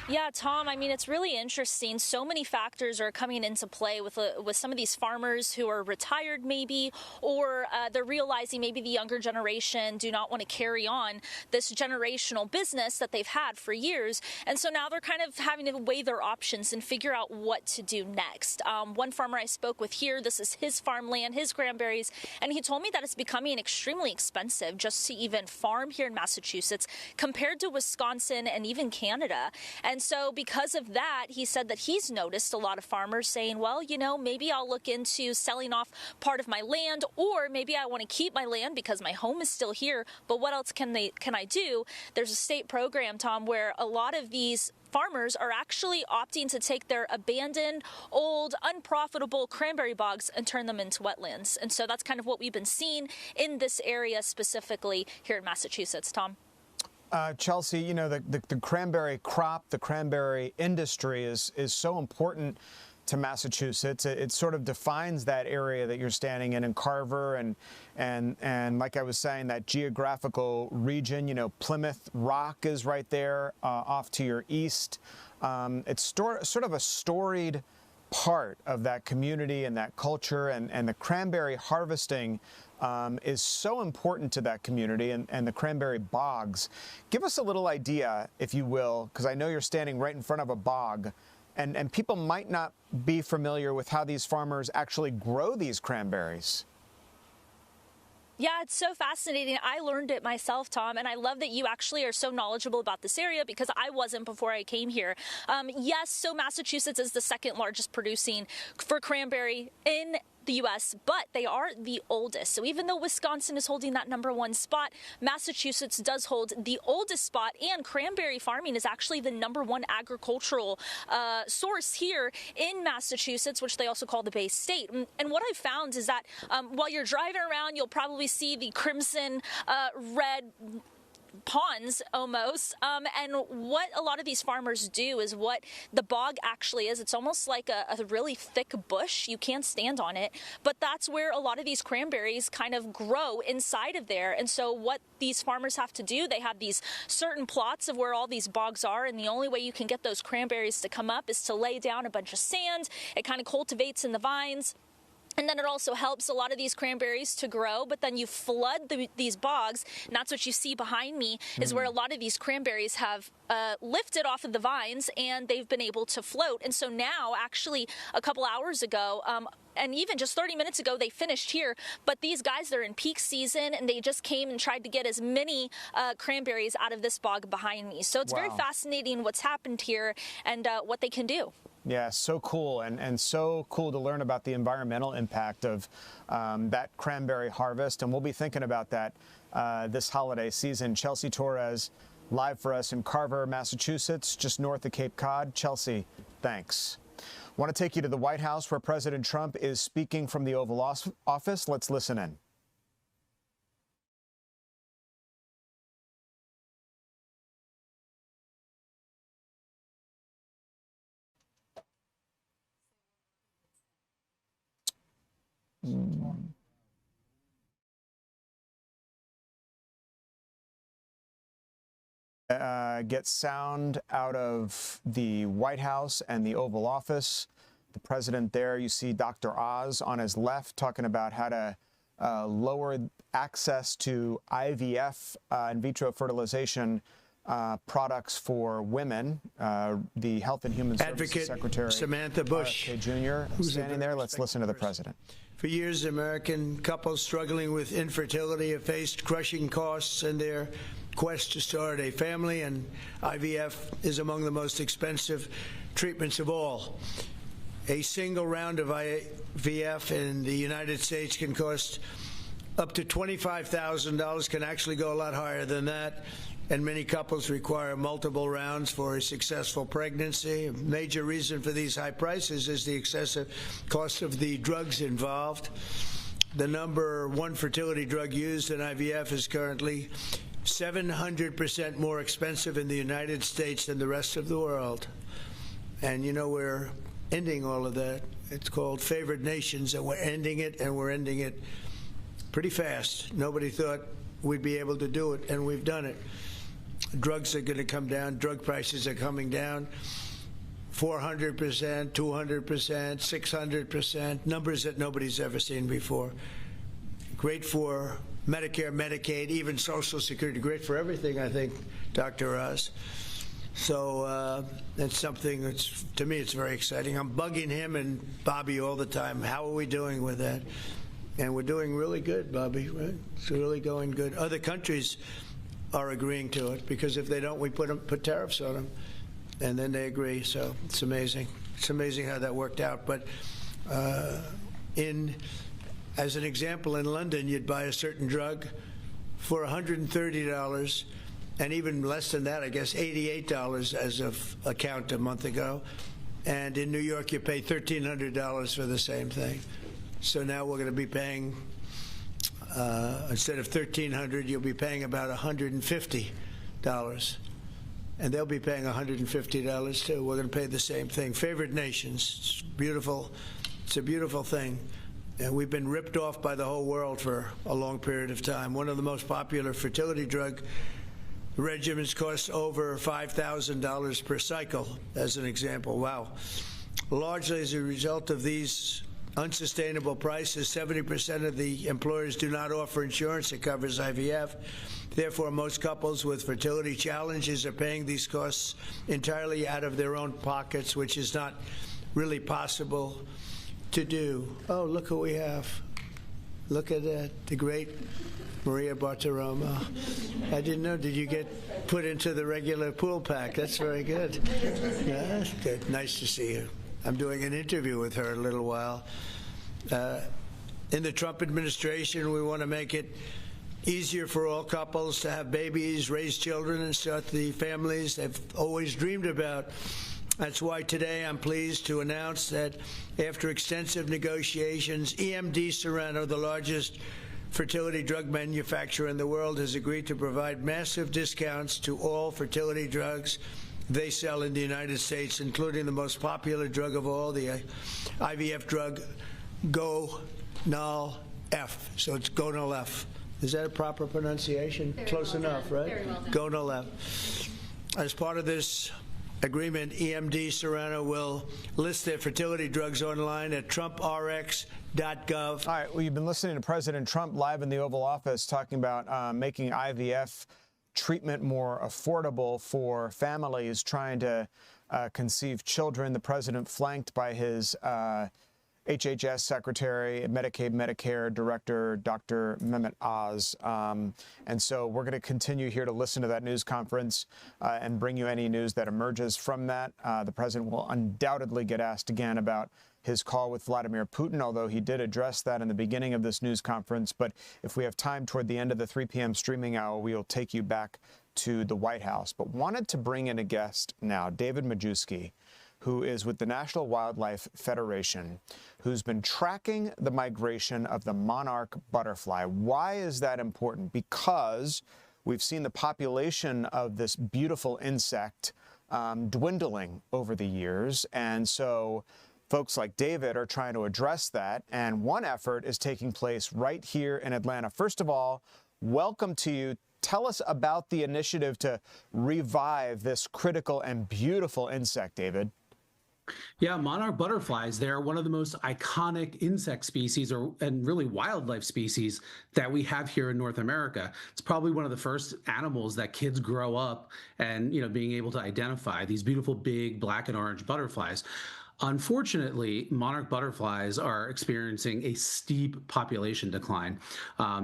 Yeah, Tom, I mean, it's really interesting. So many factors are coming into play with some of these farmers who are retired maybe, or they're realizing maybe the younger generation do not want to carry on this generational business that they've had for years. And so now they're kind of having to weigh their options and figure out what to do next. One farmer I spoke with here, this is his farmland, his cranberries, and he told me that it's becoming extremely expensive just to even farm here in Massachusetts compared to Wisconsin and even Canada. And And so because of that, he said that he's noticed a lot of farmers saying, well, you know, maybe I'll look into selling off part of my land, or maybe I want to keep my land because my home is still here, but what else can I do? There's a state program, Tom, where a lot of these farmers are actually opting to take their abandoned, old, unprofitable cranberry bogs and turn them into wetlands. And so that's kind of what we've been seeing in this area specifically here in Massachusetts, Tom. Chelsea, you know, the cranberry crop, the cranberry industry is so important to Massachusetts. It sort of defines that area that you're standing in Carver, and like I was saying, that geographical region. You know, Plymouth Rock is right there off to your east. It's sort of a storied part of that community and that culture, and the cranberry harvesting is so important to that community, and the cranberry bogs. Give us a little idea, if you will, because I know you're standing right in front of a bog, and people might not be familiar with how these farmers actually grow these cranberries. Yeah, it's so fascinating. I learned it myself, Tom, and I love that you actually are so knowledgeable about this area because I wasn't before I came here. Yes, so Massachusetts is the second largest producing for cranberry in the U.S., but they are the oldest. So even though Wisconsin is holding that #1 spot, Massachusetts does hold the oldest spot, and cranberry farming is actually the #1 agricultural source here in Massachusetts, which they also call the Bay State. And what I've found is that while you're driving around, you'll probably see the crimson red ponds almost, and what a lot of these farmers do is what the bog actually is. It's almost like a really thick bush. You can't stand on it, but that's where a lot of these cranberries kind of grow inside of there. And so what these farmers have to do, they have these certain plots of where all these bogs are, and the only way you can get those cranberries to come up is to lay down a bunch of sand. It kind of cultivates in the vines. And then it also helps a lot of these cranberries to grow, but then you flood these bogs, and that's what you see behind me, is where a lot of these cranberries have lifted off of the vines, and they've been able to float. And so now, actually, a couple hours ago, and even just 30 minutes ago, they finished here. But these guys, they're in peak season, and they just came and tried to get as many cranberries out of this bog behind me. So it's very fascinating what's happened here and what they can do. Yeah, so cool, and so cool to learn about the environmental impact of that cranberry harvest, and we'll be thinking about that this holiday season. Chelsea Torres, live for us in Carver, Massachusetts, just north of Cape Cod. Chelsea, thanks. Want to take you to the White House, where President Trump is speaking from the Oval Office. Let's listen in. Get sound out of the White House and the Oval Office. The president there, you see Dr. Oz on his left talking about how to lower access to IVF, in vitro fertilization products for women. The Health and Human Services Secretary Samantha Bush Jr. standing there. Let's listen to the president. For years, American couples struggling with infertility have faced crushing costs in their quest to start a family, and IVF is among the most expensive treatments of all. A single round of IVF in the United States can cost up to $25,000, can actually go a lot higher than that, and many couples require multiple rounds for a successful pregnancy. A major reason for these high prices is the excessive cost of the drugs involved. The #1 fertility drug used in IVF is currently 700% more expensive in the United States than the rest of the world. And you know, we're ending all of that. It's called favored nations, and we're ending it, and we're ending it pretty fast. Nobody thought we'd be able to do it, and we've done it. Drugs are going to come down. Drug prices are coming down. 400%, 200%, 600%, numbers that nobody's ever seen before. Great for Medicare, Medicaid, even Social Security. Great for everything, I think, Dr. Oz. So that's something that's, to me, it's very exciting. I'm bugging him and Bobby all the time. How are we doing with that? And we're doing really good, Bobby, right? It's really going good. Other countries are agreeing to it, because if they don't, we put tariffs on them. and then they agree. So it's amazing. It's amazing how that worked out. But as an example, in London, you'd buy a certain drug for $130, and even less than that, I guess $88 as of a count a month ago. And in New York, you pay $1,300 for the same thing. So now we're going to be paying, instead of $1,300, you'll be paying about $150. And they'll be paying $150 too. We're going to pay the same thing. Favored nations. It's beautiful. It's a beautiful thing. And we've been ripped off by the whole world for a long period of time. One of the most popular fertility drug regimens costs over $5,000 per cycle, as an example. Wow. Largely as a result of these unsustainable prices, 70% of the employers do not offer insurance that covers IVF. Therefore, most couples with fertility challenges are paying these costs entirely out of their own pockets, which is not really possible to do. Oh, look who we have. Look at that, the great Maria Bartiromo. I didn't know, did you get put into the regular pool pack? That's very good. Yeah, that's good. Nice to see you. I'm doing an interview with her in a little while. In the Trump administration, we want to make it easier for all couples to have babies, raise children, and start the families they've always dreamed about. That's why today I'm pleased to announce that after extensive negotiations, EMD Serono, the largest fertility drug manufacturer in the world, has agreed to provide massive discounts to all fertility drugs they sell in the United States, including the most popular drug of all, the IVF drug Gonal-F. So it's Gonal-F. Is that a proper pronunciation? Very Close well enough, done. right? Very well done. Gonal-F. As part of this agreement, EMD Serono will list their fertility drugs online at trumprx.gov. All right, well, you've been listening to President Trump live in the Oval Office talking about making IVF treatment more affordable for families trying to conceive children. The president flanked by his HHS Secretary, Medicaid, Medicare Director, Dr. Mehmet Oz. And so we're going to continue here to listen to that news conference and bring you any news that emerges from that. The president will undoubtedly get asked again about his call with Vladimir Putin, although he did address that in the beginning of this news conference. But if we have time toward the end of the 3 p.m. streaming hour, we will take you back to the White House. But wanted to bring in a guest now, David Majewski, who is with the National Wildlife Federation, who's been tracking the migration of the monarch butterfly. Why is that important? Because we've seen the population of this beautiful insect dwindling over the years. And so folks like David are trying to address that. And one effort is taking place right here in Atlanta. First of all, welcome to you. Tell us about the initiative to revive this critical and beautiful insect, David. Yeah, monarch butterflies, they're one of the most iconic insect species and really wildlife species that we have here in North America. It's probably one of the first animals that kids grow up and, being able to identify, these beautiful big black and orange butterflies. Unfortunately, monarch butterflies are experiencing a steep population decline.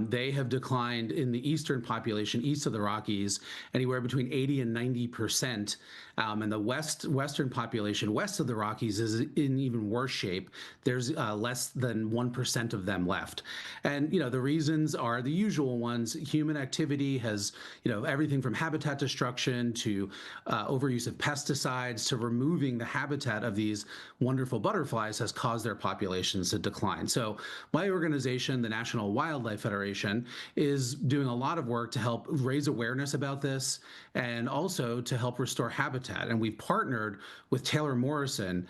They have declined in the eastern population, east of the Rockies, anywhere between 80 and 90%. And the western population, west of the Rockies, is in even worse shape. There's less than 1% of them left. And, the reasons are the usual ones. Human activity has, everything from habitat destruction to overuse of pesticides to removing the habitat of these wonderful butterflies has caused their populations to decline. So my organization, the National Wildlife Federation, is doing a lot of work to help raise awareness about this and also to help restore habitat. And we've partnered with Taylor Morrison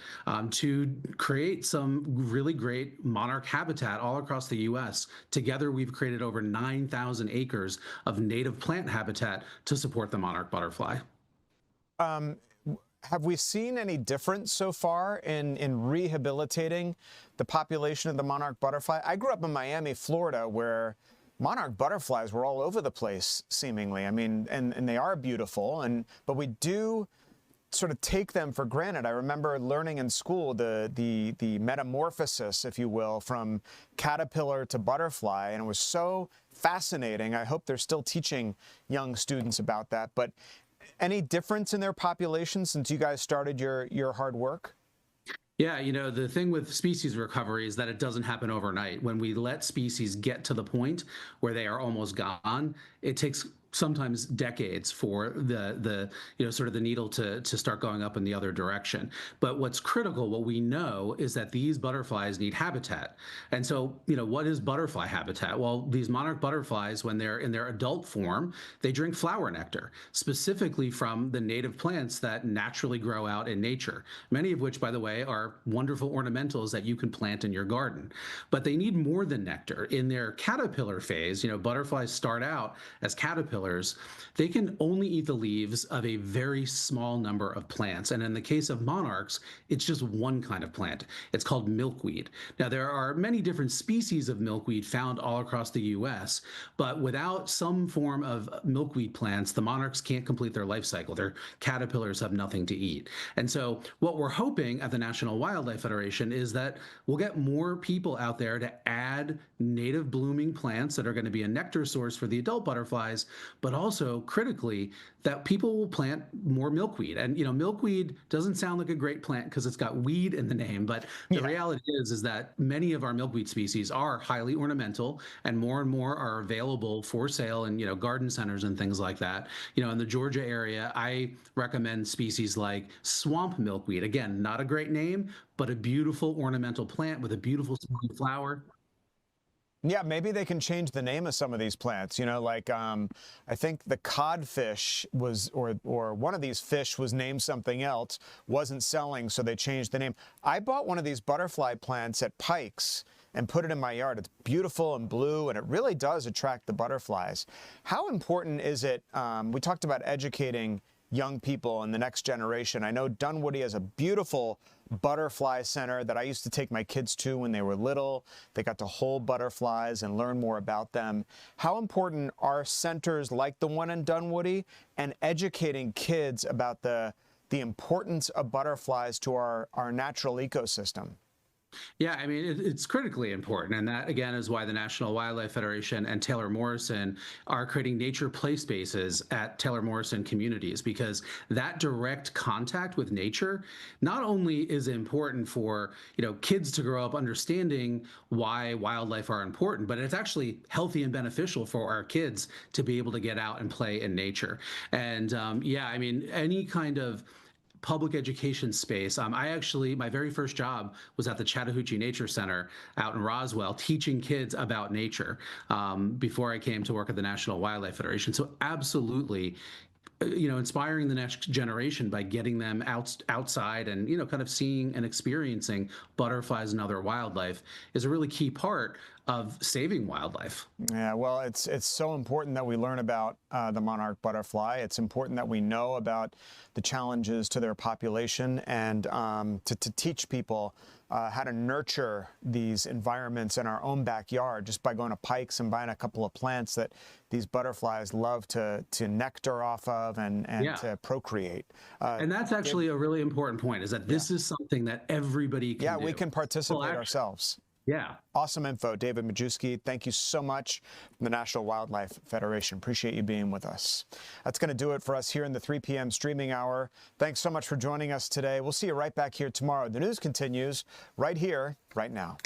to create some really great monarch habitat all across the U.S. Together, we've created over 9,000 acres of native plant habitat to support the monarch butterfly. Have we seen any difference so far in rehabilitating the population of the monarch butterfly? I grew up in Miami, Florida, where monarch butterflies were all over the place, seemingly. I mean, and they are beautiful, but we do sort of take them for granted. I remember learning in school the metamorphosis, if you will, from caterpillar to butterfly, and it was so fascinating. I hope they're still teaching young students about that. But Any difference in their population since you guys started your hard work? Yeah, you know, the thing with species recovery is that it doesn't happen overnight. When we let species get to the point where they are almost gone, it takes sometimes decades for the you know, sort of the needle to start going up in the other direction. But what's critical, what we know, is that these butterflies need habitat. And so, you know, what is butterfly habitat? Well, these monarch butterflies, when they're in their adult form, they drink flower nectar, specifically from the native plants that naturally grow out in nature, many of which, by the way, are wonderful ornamentals that you can plant in your garden. But they need more than nectar. In their caterpillar phase, you know, butterflies start out as caterpillars. They can only eat the leaves of a very small number of plants. And in the case of monarchs, it's just one kind of plant. It's called milkweed. Now, there are many different species of milkweed found all across the U.S., but without some form of milkweed plants, the monarchs can't complete their life cycle. Their caterpillars have nothing to eat. And so what we're hoping at the National Wildlife Federation is that we'll get more people out there to add native blooming plants that are going to be a nectar source for the adult butterflies, but also critically that people will plant more milkweed. And, you know, milkweed doesn't sound like a great plant because it's got weed in the name, but the reality is that many of our milkweed species are highly ornamental, and more are available for sale in, you know, garden centers and things like that. You know, in the Georgia area, I recommend species like swamp milkweed. Again, not a great name, but a beautiful ornamental plant with a beautiful smelling flower. Yeah, maybe they can change the name of some of these plants. You know, like I think the codfish was, or one of these fish was named something else, wasn't selling, so they changed the name. I bought one of these butterfly plants at Pike's and put it in my yard. It's beautiful and blue, and it really does attract the butterflies. How important is it? We talked about educating young people and the next generation. I know Dunwoody has a beautiful butterfly center that I used to take my kids to when they were little. They got to hold butterflies and learn more about them. How important are centers like the one in Dunwoody and educating kids about the importance of butterflies to our natural ecosystem? Yeah, I mean, it's critically important. And that, again, is why the National Wildlife Federation and Taylor Morrison are creating nature play spaces at Taylor Morrison communities, because that direct contact with nature not only is important for, you know, kids to grow up understanding why wildlife are important, but it's actually healthy and beneficial for our kids to be able to get out and play in nature. And yeah, I mean, any kind of public education space. My very first job was at the Chattahoochee Nature Center out in Roswell, teaching kids about nature before I came to work at the National Wildlife Federation. So absolutely, you know, inspiring the next generation by getting them outside and, you know, kind of seeing and experiencing butterflies and other wildlife is a really key part of saving wildlife. Yeah, well, it's so important that we learn about the monarch butterfly. It's important that we know about the challenges to their population, and to teach people how to nurture these environments in our own backyard just by going to Pike's and buying a couple of plants that these butterflies love to nectar off of and to procreate. And that's actually a really important point, is that this is something that everybody can do. We can participate ourselves. Yeah. Awesome info. David Majewski, thank you so much from the National Wildlife Federation. Appreciate you being with us. That's going to do it for us here in the 3 p.m. streaming hour. Thanks so much for joining us today. We'll see you right back here tomorrow. The news continues right here, right now.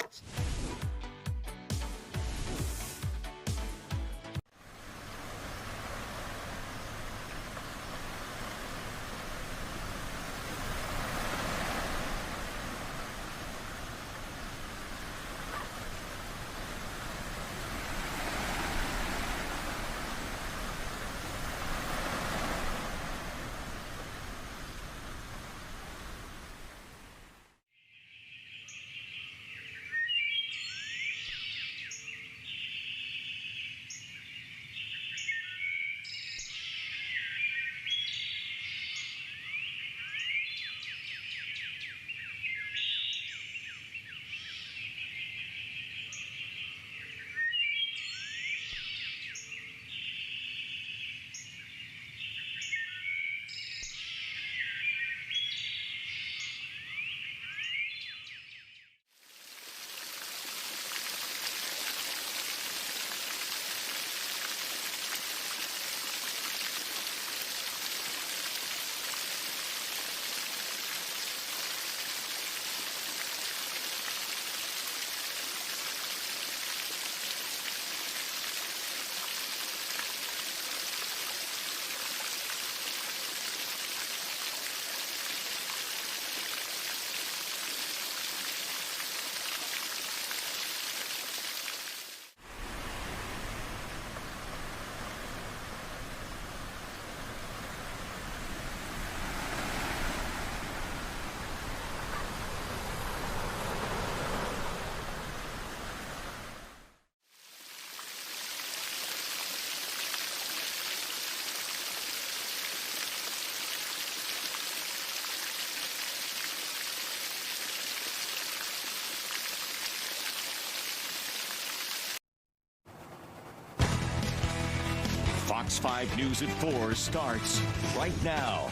Fox 5 News at 4 starts right now.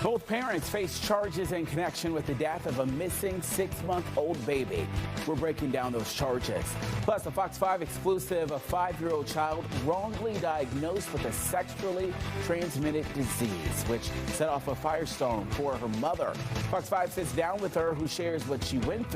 Both parents face charges in connection with the death of a missing 6-month-old baby. We're breaking down those charges. Plus, a Fox 5 exclusive, a 5-year-old child wrongly diagnosed with a sexually transmitted disease, which set off a firestorm for her mother. Fox 5 sits down with her, who shares what she went through.